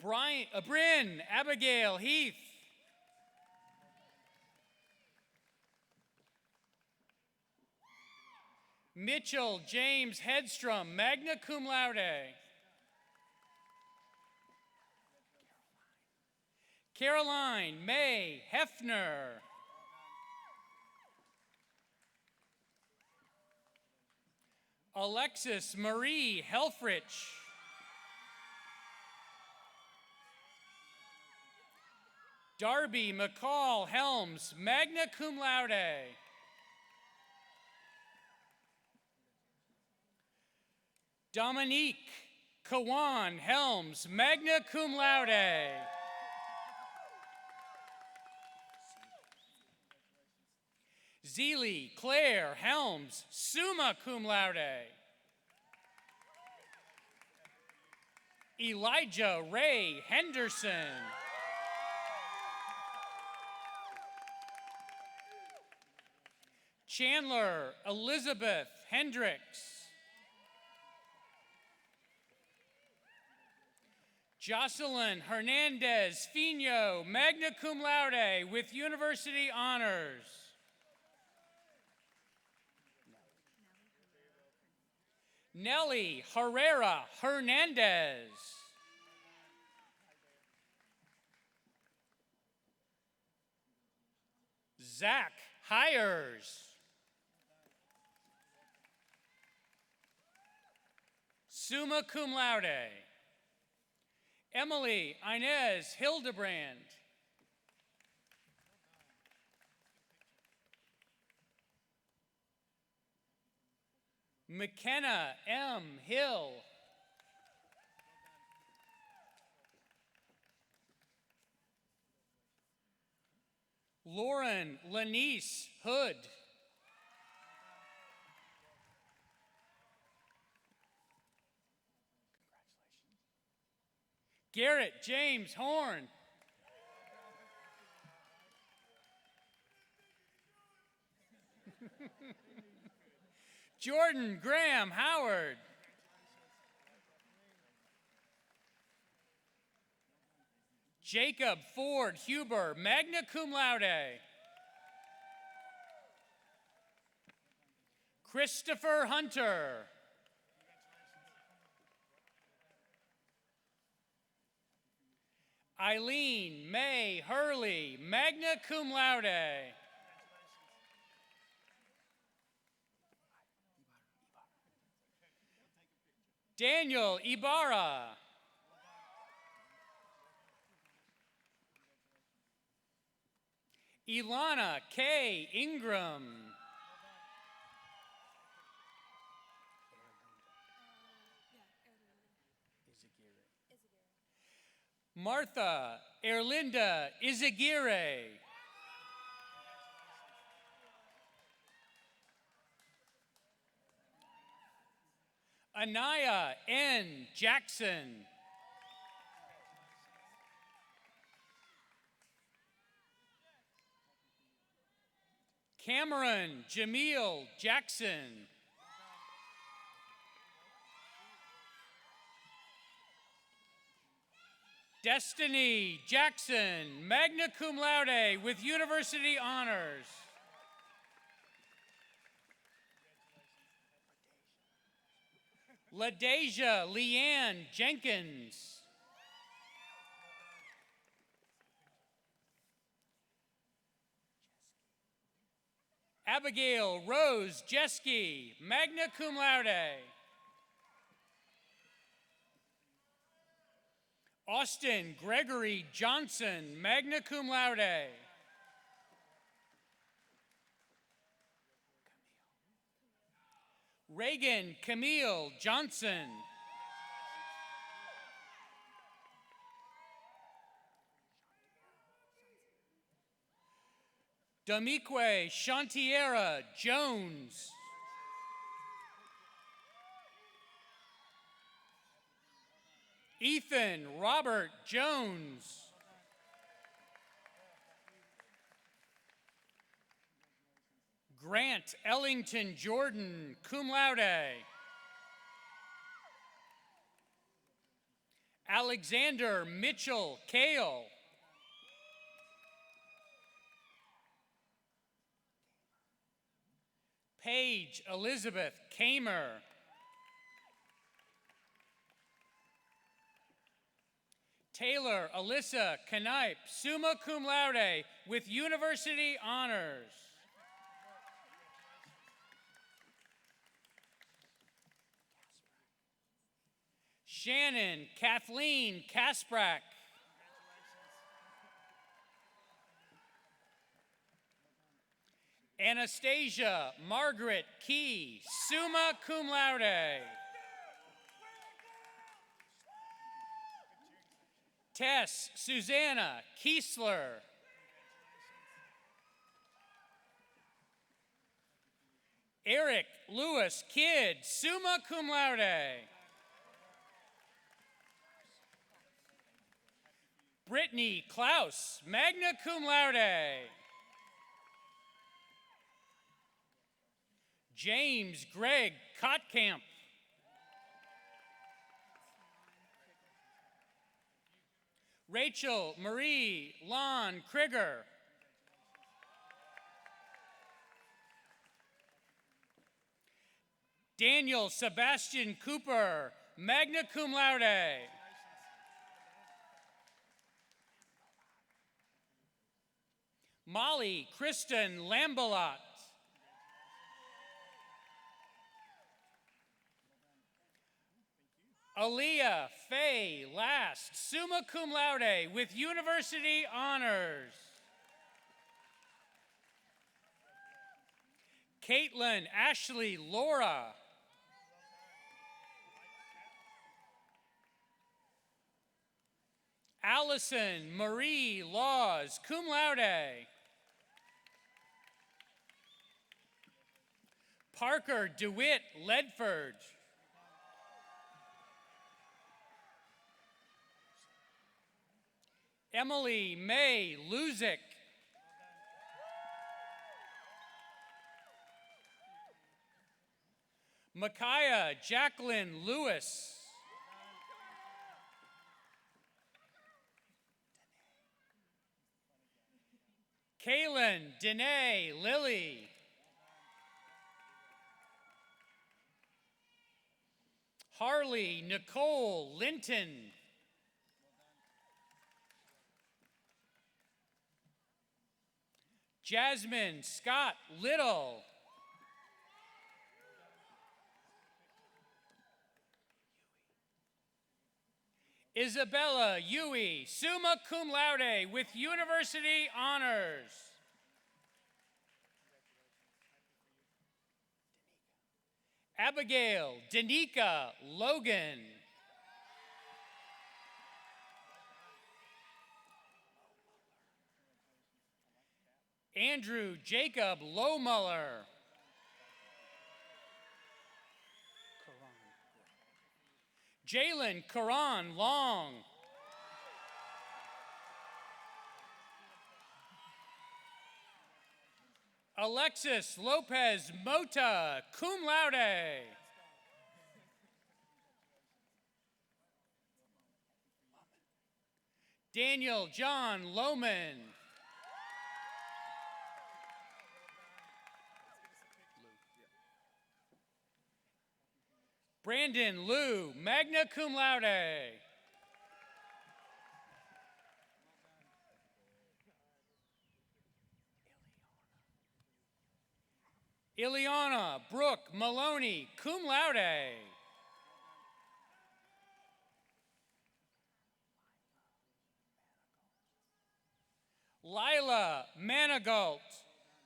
Bryn Abigail Heath. Mitchell James Hedstrom, magna cum laude. Caroline May Hefner. Alexis Marie Helfrich. Darby McCall Helms, magna cum laude. Dominique Kawan Helms, magna cum laude. Zeely Claire Helms, summa cum laude. Elijah Ray Henderson. Chandler Elizabeth Hendricks. Jocelyn Hernandez Fino, magna cum laude with university honors. Nelly Herrera Hernandez. Zach Hires. Summa cum laude. Emily Inez Hildebrand. McKenna M. Hill. Lauren Lanice Hood. Garrett James Horn. Jordan Graham Howard. Jacob Ford Huber, magna cum laude. Christopher Hunter. Eileen May Hurley, magna cum laude. Daniel Ibarra. Ilana K. Ingram. Martha Erlinda Izagire. Anaya N. Jackson. Cameron Jamil Jackson. Destiny Jackson, magna cum laude with university honors. LaDeja Leanne Jenkins. Abigail Rose Jeske, magna cum laude. Austin Gregory Johnson, magna cum laude. Reagan Camille Johnson. Damique Chantiera Jones. Ethan Robert Jones. Grant Ellington Jordan, cum laude. Alexander Mitchell Kale. Paige Elizabeth Kamer. Taylor Alyssa Knipe, summa cum laude with university honors. Shannon Kathleen Kasprak. Anastasia Margaret Key, summa cum laude. Tess Susanna Kiesler. Eric Lewis Kidd, summa cum laude. Brittany Klaus, magna cum laude. James Greg Kotkamp. Rachel Marie Lon Krieger. Daniel Sebastian Cooper, magna cum laude. Molly Kristen Lambalot. Aaliyah Faye Last, summa cum laude with university honors. Caitlin Ashley Laura. Allison Marie Laws, cum laude. Parker DeWitt Ledford. Emily May Luzick. Micaiah Jacqueline Lewis. Kaylin Danae Lilly. Harley Nicole Linton. Jasmine Scott Little. Isabella Yui, summa cum laude with university honors. Abigail Danica Logan. Andrew Jacob Lohmuller. Jalen Karan Long. Alexis Lopez Mota, cum laude. Daniel John Lohman. Brandon Liu, magna cum laude. Ileana Brooke Maloney, cum laude. Lila Manigault,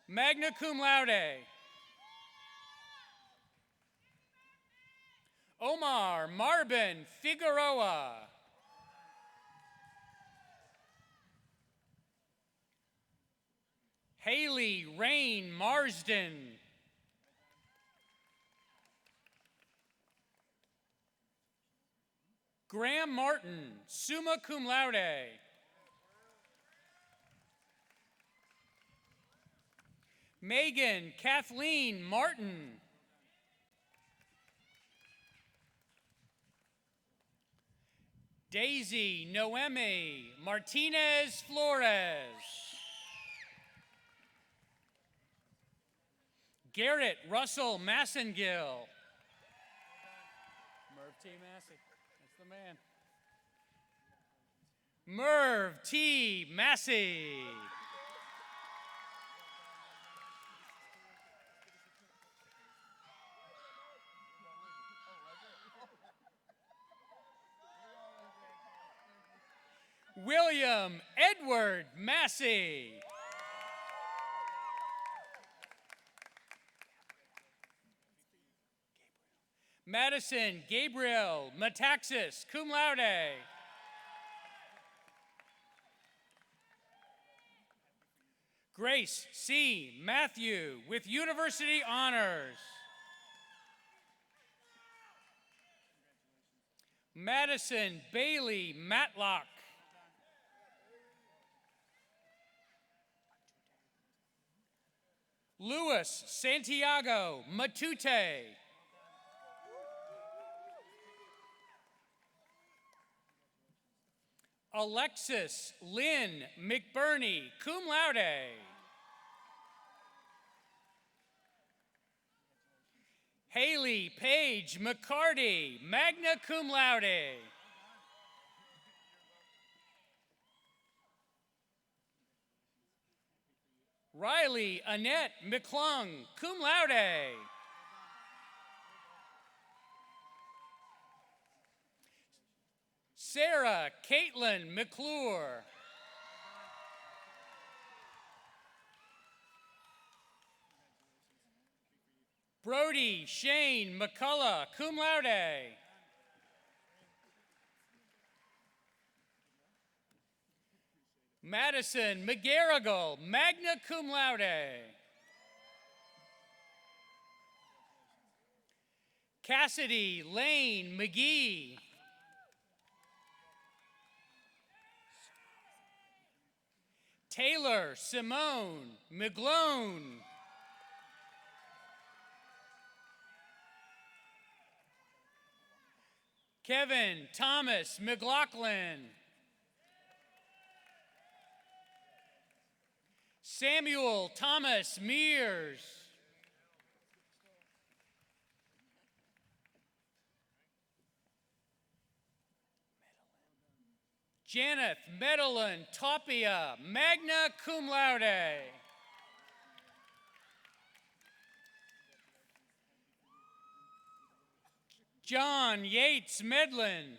magna cum laude. Omar Marbin Figueroa. Haley Rain Marsden. Graham Martin, summa cum laude. Megan Kathleen Martin. Daisy Noemi Martinez Flores. Garrett Russell Massengill. Merv T. Massey, that's the man. Merv T. Massey. William Edward Massey. Madison Gabriel Metaxas, cum laude. Grace C. Matthew with university honors. Madison Bailey Matlock. Luis Santiago Matute. Alexis Lynn McBurney, cum laude. Haley Paige McCarty, magna cum laude. Riley Annette McClung, cum laude. Sarah Caitlin McClure. Brody Shane McCullough, cum laude. Madison McGarrigle, magna cum laude. Cassidy Lane McGee. Taylor Simone McGlone. Kevin Thomas McLaughlin. Samuel Thomas Mears. Janeth Medellin Tapia, magna cum laude. John Yates Medlin.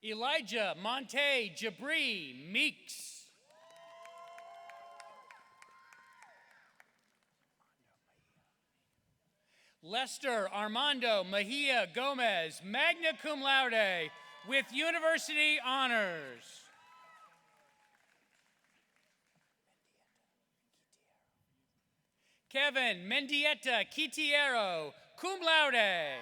Elijah Monte Jabri Meeks. Lester Armando Mejia Gomez, magna cum laude, with university honors. Kevin Mendieta Quitiero, cum laude.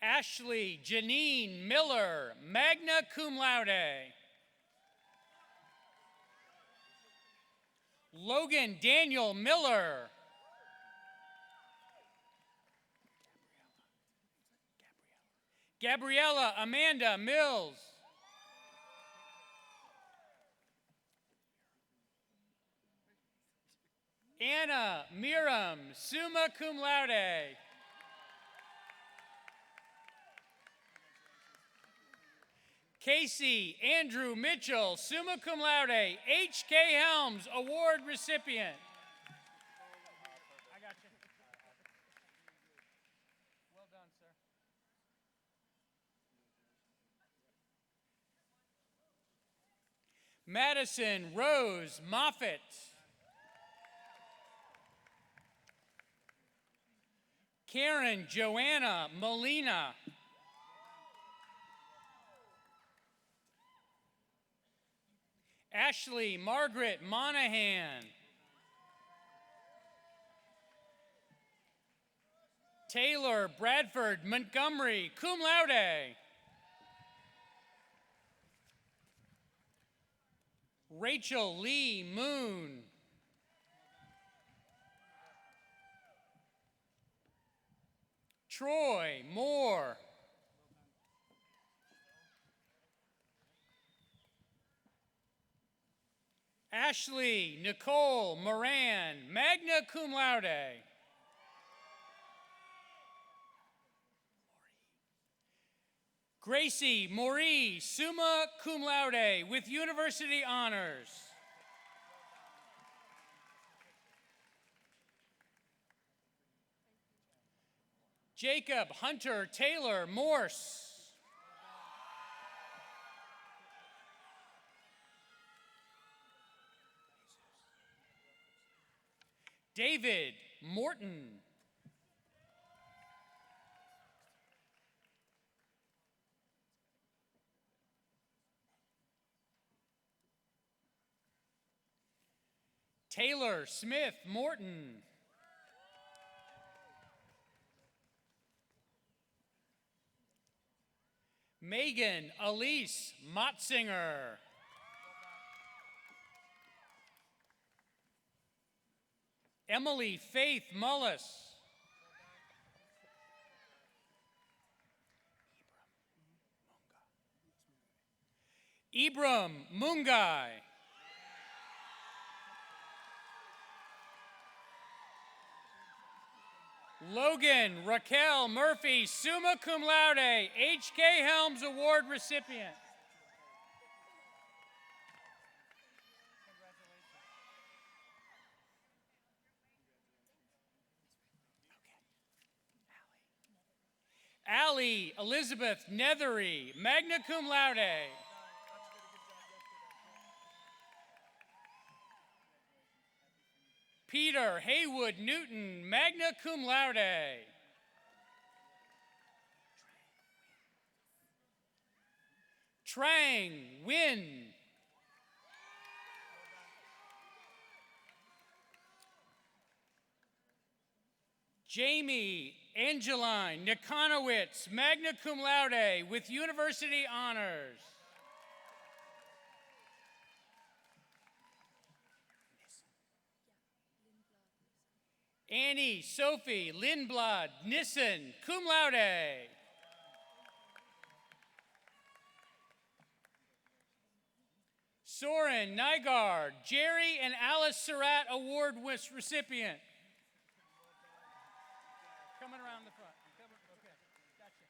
Ashley Janine Miller, magna cum laude. Logan Daniel Miller. Gabriella Amanda Mills. Anna Miram, summa cum laude. Casey Andrew Mitchell, summa cum laude, H.K. Helms Award recipient. I got you. Well done, sir. Madison Rose Moffitt. Karen Joanna Molina. Ashley Margaret Monahan. Taylor Bradford Montgomery, cum laude. Rachel Lee Moon. Troy Moore. Ashley Nicole Moran, magna cum laude. Gracie Maury, summa cum laude, with university honors. Jacob Hunter Taylor Morse. David Morton. Taylor Smith Morton. Megan Elise Motzinger. Emily Faith Mullis. Ibram Mungai. Logan Raquel Murphy, summa cum laude, H.K. Helms Award recipient. Allie Elizabeth Nethery, magna cum laude. Peter Haywood Newton, magna cum laude. Trang Nguyen. Jamie Angeline Nikonowitz, magna cum laude with university honors. Annie Sophie Lindblad Nissen, cum laude. Soren Nygaard, Jerry and Alice Surratt Award recipient. Coming around the front. Okay, gotcha.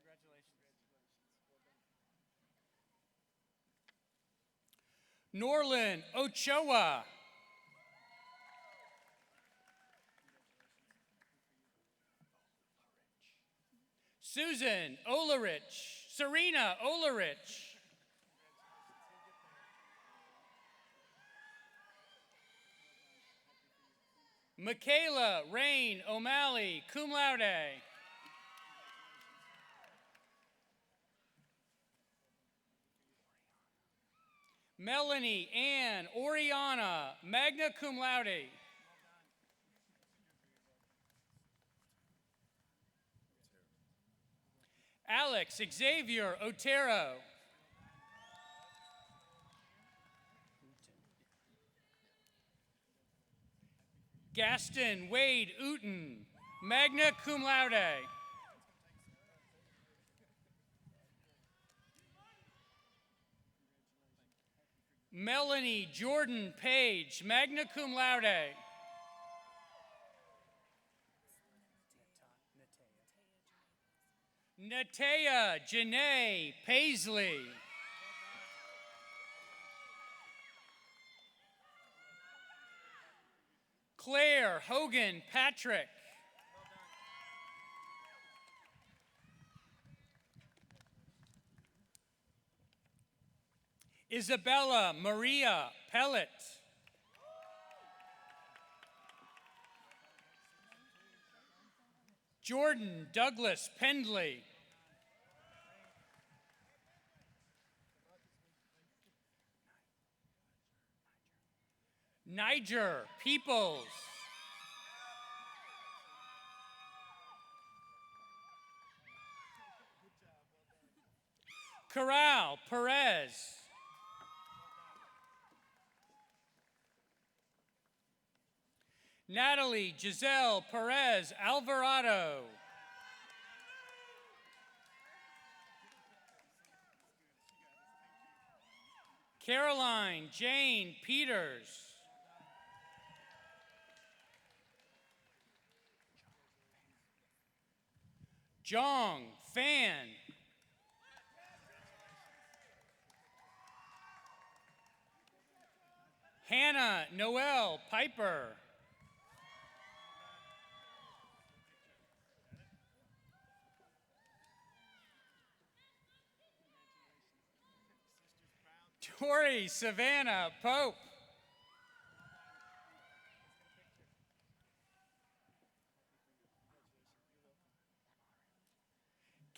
Congratulations. Norlin Ochoa. Susan Olerich, Serena Olerich. Michaela Rain O'Malley, cum laude. Melanie Ann Oriana, magna cum laude. Alex Xavier Otero. Gaston Wade Uten, magna cum laude. Melanie Jordan Page, magna cum laude. Natea Janae Paisley. Claire Hogan Patrick. Isabella Maria Pellet. Jordan Douglas Pendley. Niger Peoples. Corral Perez. Natalie Giselle Perez Alvarado. Caroline Jane Peters. Jong Fan. Hannah Noel Piper. Tori Savannah Pope.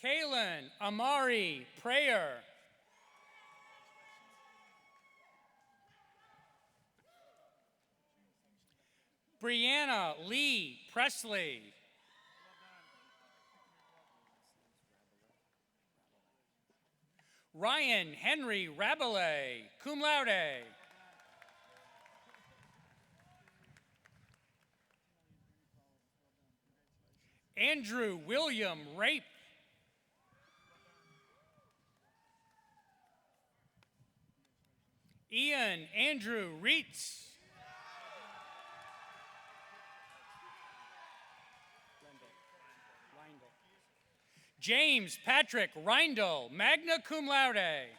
Kaylin Amari Prayer. Brianna Lee Presley. Ryan Henry Rabelais, cum laude. Andrew William Rape. Ian Andrew Reitz. James Patrick Reindl, magna cum laude.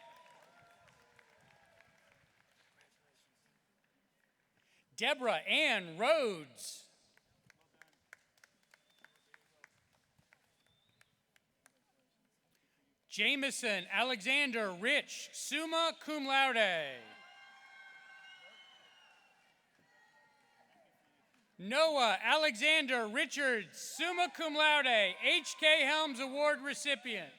Deborah Ann Rhodes. Jameson Alexander Rich, summa cum laude. Noah Alexander Richards, summa cum laude, H.K. Helms Award recipient.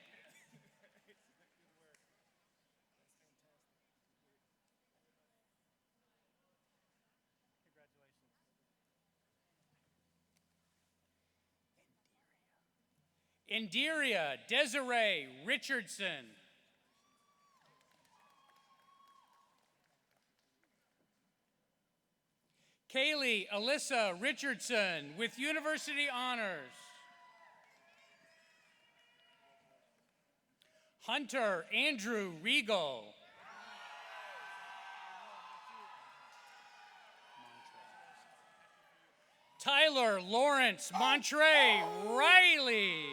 Indiria Desiree Richardson. Kaylee Alyssa Richardson with University Honors. Hunter Andrew Regal. Tyler Lawrence Montre Riley.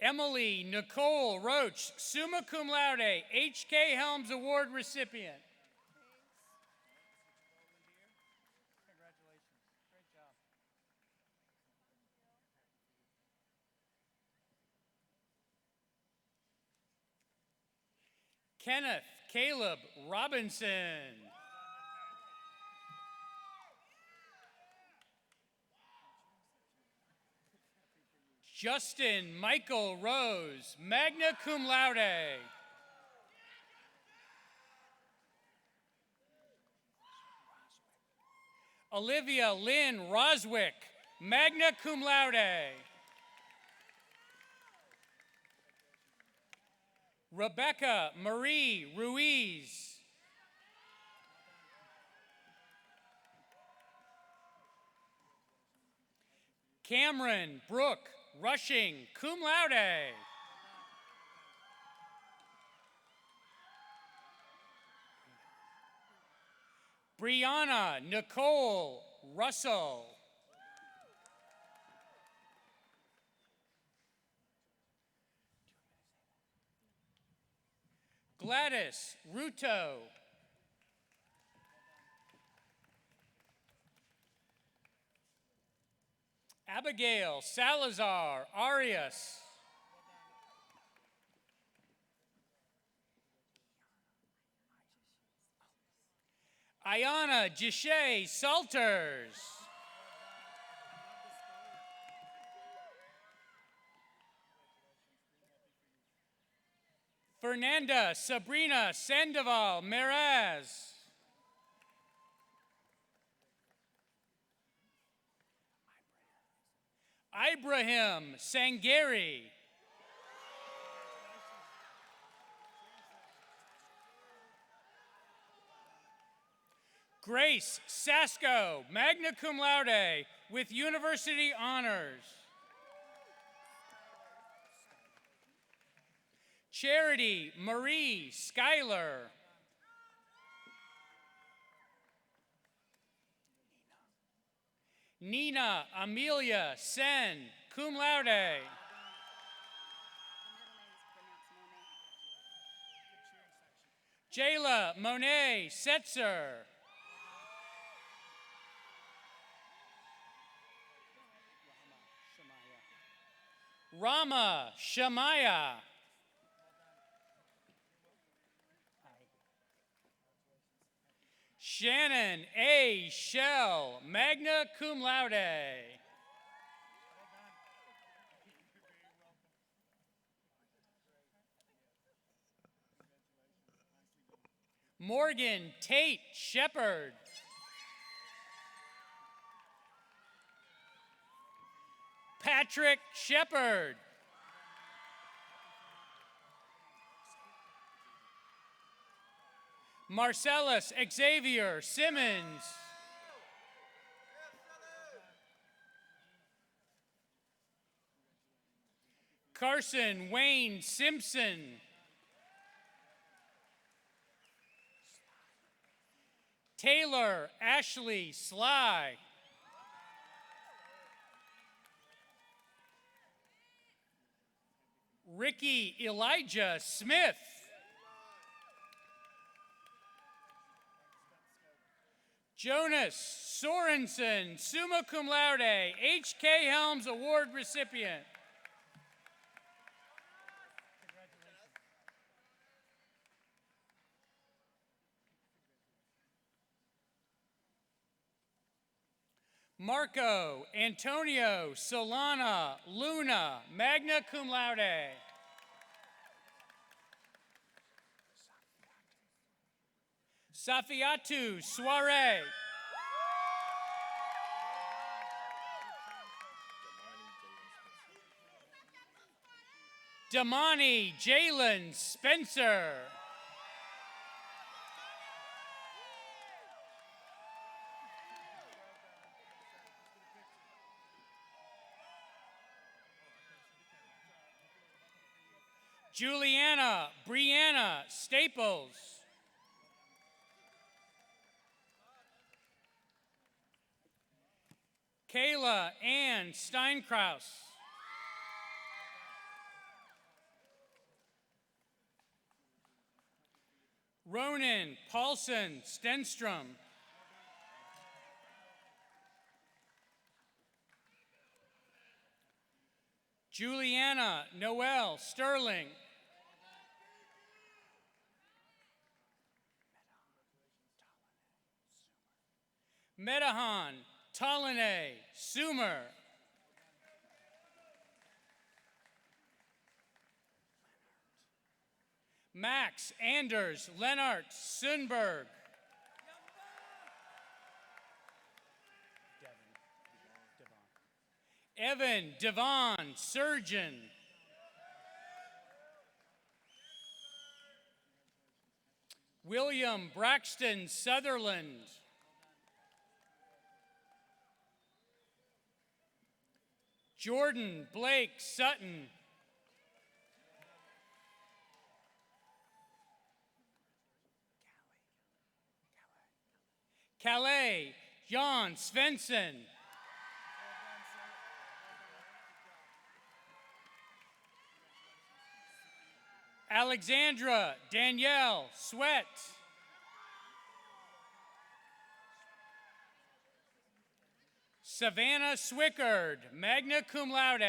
Emily Nicole Roach, summa cum laude, H.K. Helms Award recipient. Congratulations. Great job. Kenneth Caleb Robinson. Justin Michael Rose, magna cum laude. Olivia Lynn Roswick, magna cum laude. Rebecca Marie Ruiz. Cameron Brooke Rushing, cum laude. Brianna Nicole Russell. Gladys Ruto. Abigail Salazar Arias. Ayana Gishay Salters. Fernanda Sabrina Sandoval Meraz. Ibrahim Sangari. Grace Sasko, magna cum laude with University Honors. Charity Marie Schuyler. Nina Amelia Sen, cum laude. Jayla Monet Setzer. Rama Shamaya. Shannon A. Shell, magna cum laude. Morgan Tate Shepard. Patrick Shepard. Marcellus Xavier Simmons. Carson Wayne Simpson. Taylor Ashley Sly. Ricky Elijah Smith. Jonas Sorensen, summa cum laude, H.K. Helms Award recipient. Marco Antonio Solana Luna, magna cum laude. Safiatu Soare. Damani Jalen Spencer. Juliana Brianna Staples. Kayla Ann Steinkraus. Ronan Paulson Stenstrom. Juliana Noel Sterling. Medahan Talane Sumer. Max Anders Lennart Sundberg. Evan Devon Surgeon. William Braxton Sutherland. Jordan Blake Sutton. Calais Jan Svensson. Alexandra Danielle Sweat. Savannah Swickard, magna cum laude.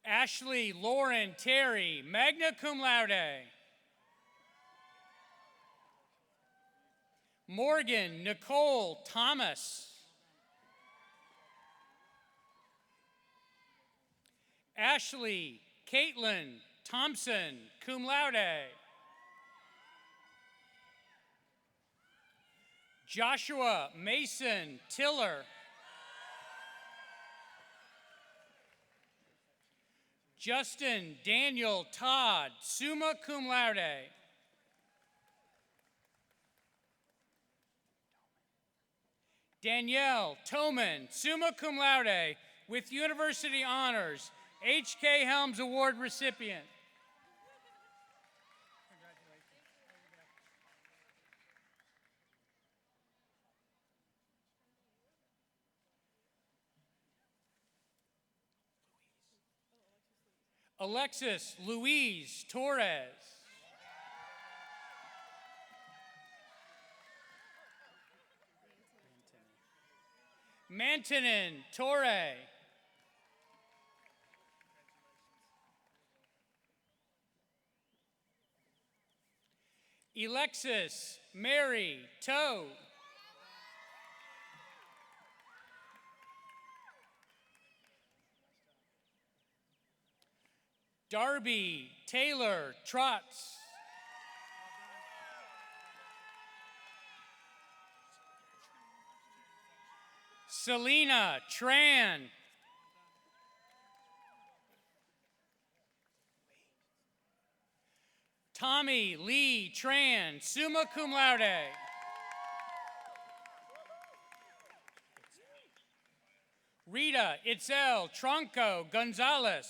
Ashley Lauren Terry, magna cum laude. Morgan Nicole Thomas. Ashley Caitlin Thompson, cum laude. Joshua Mason Tiller. Justin Daniel Todd, summa cum laude. Danielle Toman, summa cum laude, with university honors, H.K. Helms Award recipient. Alexis Louise Torres. Mantanen Torre. Alexis Mary Toe. Darby Taylor Trotz. Selena Tran. Tommy Lee Tran, summa cum laude. Rita Itzel Tronco Gonzalez.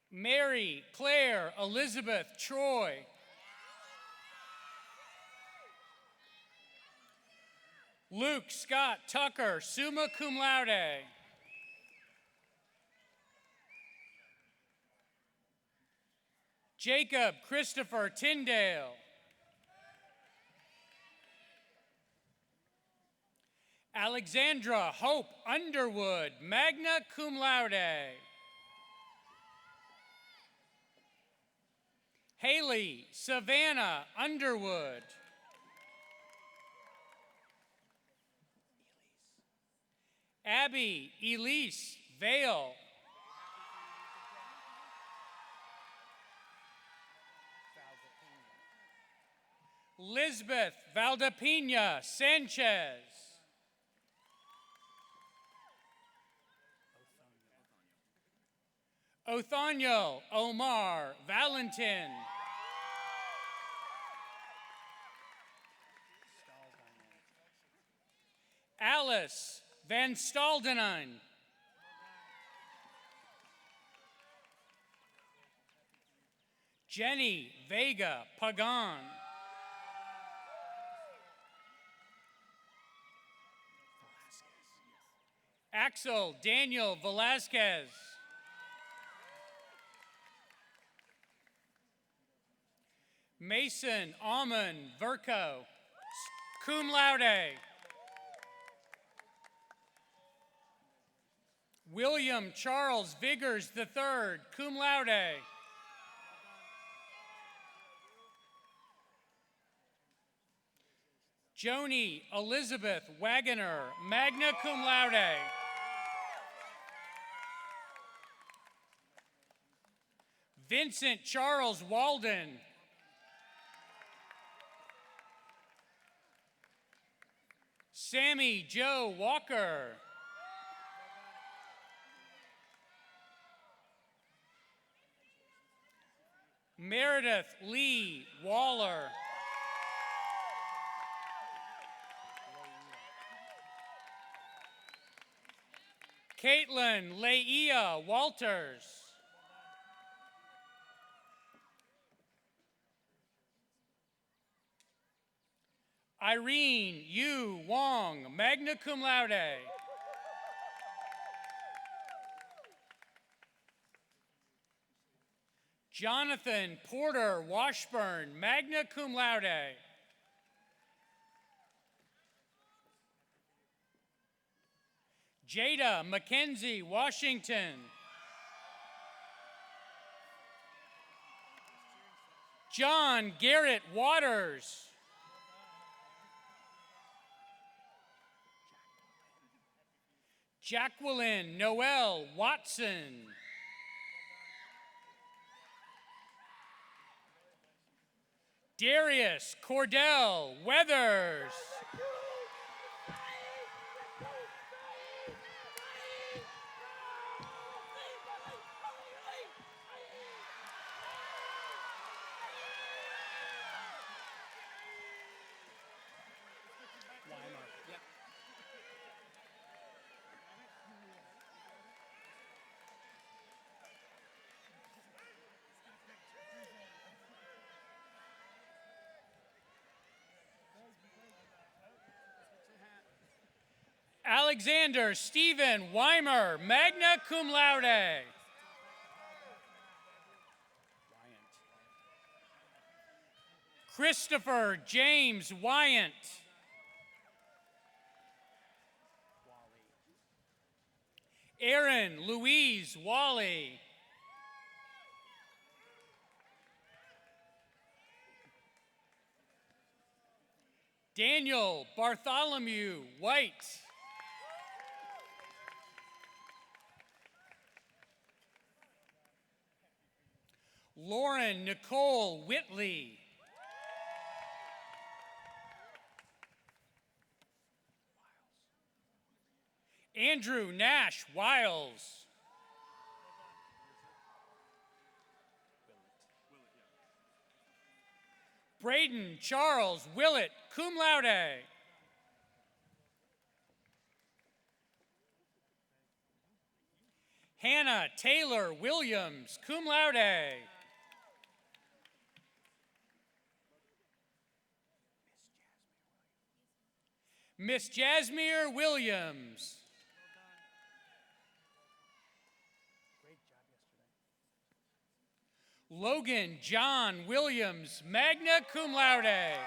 Mary Claire Elizabeth Troy. Luke Scott Tucker, summa cum laude. Jacob Christopher Tyndale. Alexandra Hope Underwood, magna cum laude. Haley Savannah Underwood. Abby Elise Vale. Lisbeth Valdepina Sanchez. Othaniel Omar Valentin. Alice Van Staldenijn. Jenny Vega Pagan. Axel Daniel Velasquez. Mason Almond Verco, cum laude. William Charles Viggers III, cum laude. Joni Elizabeth Wagoner, magna cum laude. Vincent Charles Walden. Sammy Joe Walker. Meredith Lee Waller. Caitlin Leia Walters. Irene Yu Wong, magna cum laude. Jonathan Porter Washburn, magna cum laude. Jada Mackenzie Washington. John Garrett Waters. Jacqueline Noel Watson. Darius Cordell Weathers. Alexander Stephen Weimer, magna cum laude. Christopher James Wyant. Aaron Louise Wally. Daniel Bartholomew White. Lauren Nicole Whitley. Andrew Nash Wiles. Braden Charles Willett, cum laude. Hannah Taylor Williams, cum laude. Miss Jasmine Williams. Logan John Williams, magna cum laude.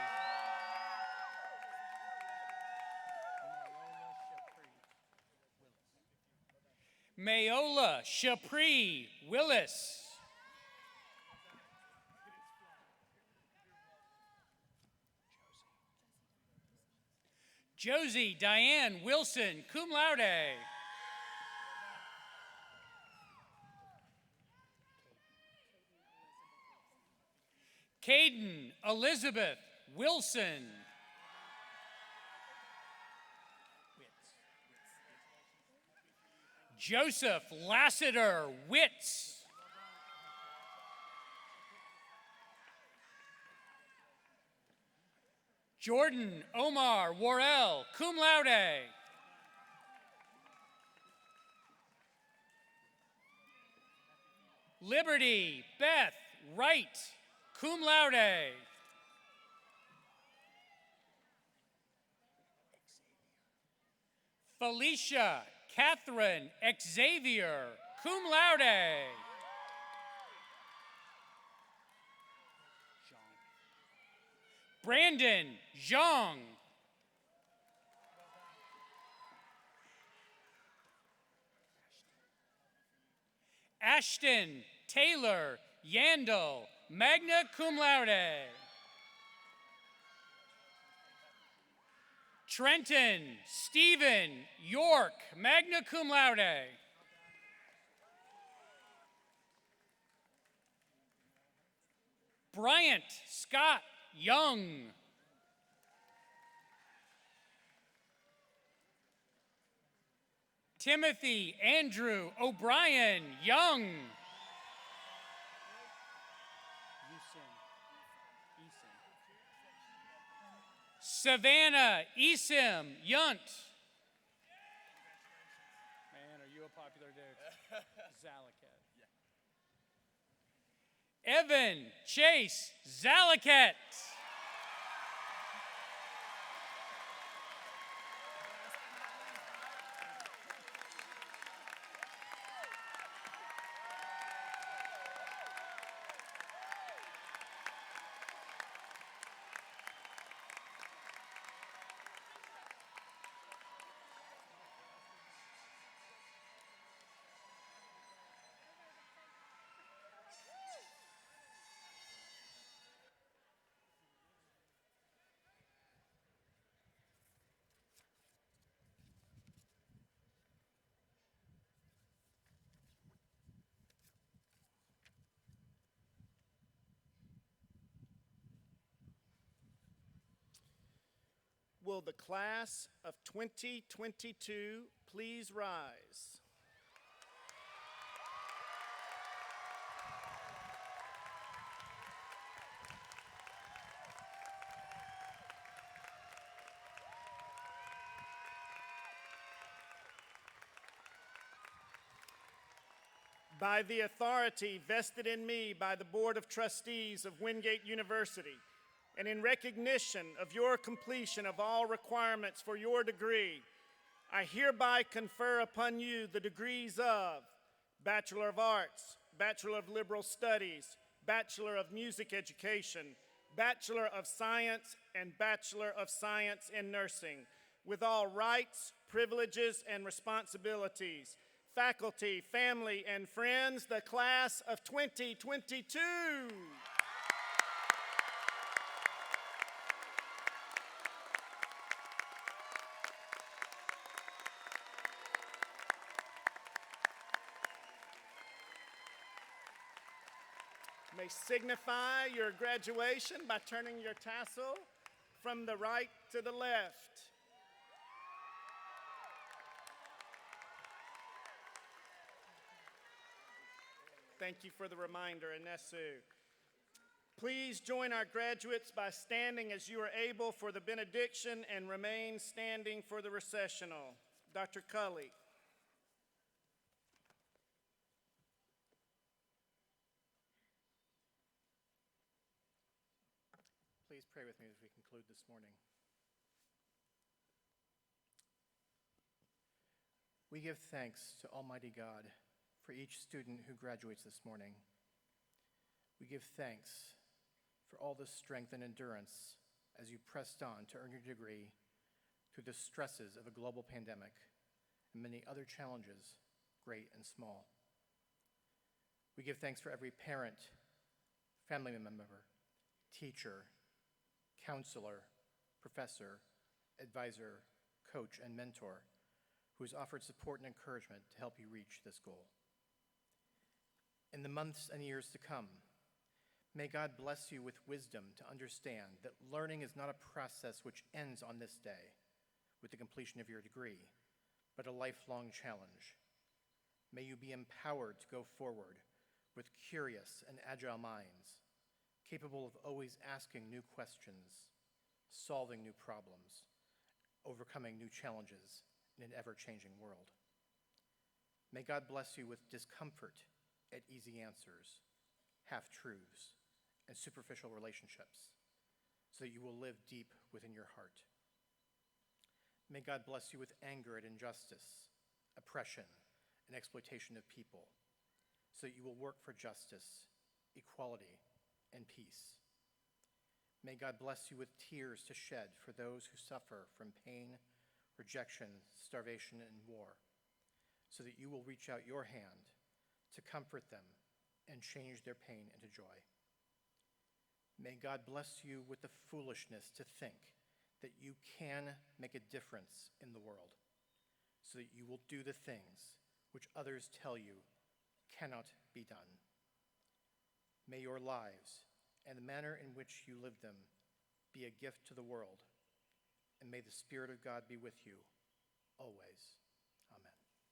Mayola Shapri Willis. Josie Diane Wilson, cum laude. Caden Elizabeth Wilson. Joseph Lassiter Witz. Jordan Omar Worrell, cum laude. Liberty Beth Wright, cum laude. Felicia Catherine Xavier, cum laude. Brandon Zhang. Ashton Taylor Yandel, magna cum laude. Trenton Stephen York, magna cum laude. Bryant Scott Young. Timothy Andrew O'Brien Young. Savannah Esim Yunt. Man, are you a popular dude? Zalaket. Evan Chase Zalaket. Will the class of 2022 please rise? By the authority vested in me by the Board of Trustees of Wingate University, and in recognition of your completion of all requirements for your degree, I hereby confer upon you the degrees of Bachelor of Arts, Bachelor of Liberal Studies, Bachelor of Music Education, Bachelor of Science, and Bachelor of Science in Nursing, with all rights, privileges, and responsibilities. Faculty, family, and friends, the class of 2022. May signify your graduation by turning your tassel from the right to the left. Thank you for the reminder, Anesu. Please join our graduates by standing as you are able for the benediction and remain standing for the recessional. Dr. Cully. Please pray with me as we conclude this morning. We give thanks to Almighty God for each student who graduates this morning. We give thanks for all the strength and endurance as you pressed on to earn your degree through the stresses of a global pandemic and many other challenges, great and small. We give thanks for every parent, family member, teacher, counselor, professor, advisor, coach, and mentor who has offered support and encouragement to help you reach this goal. In the months and years to come, may God bless you with wisdom to understand that learning is not a process which ends on this day with the completion of your degree, but a lifelong challenge. May you be empowered to go forward with curious and agile minds, capable of always asking new questions, solving new problems, overcoming new challenges in an ever-changing world. May God bless you with discomfort at easy answers, half-truths, and superficial relationships, so that you will live deep within your heart. May God bless you with anger at injustice, oppression, and exploitation of people, so that you will work for justice, equality, and peace. May God bless you with tears to shed for those who suffer from pain, rejection, starvation, and war, so that you will reach out your hand to comfort them and change their pain into joy. May God bless you with the foolishness to think that you can make a difference in the world, so that you will do the things which others tell you cannot be done. May your lives and the manner in which you live them be a gift to the world, and may the Spirit of God be with you always. Amen.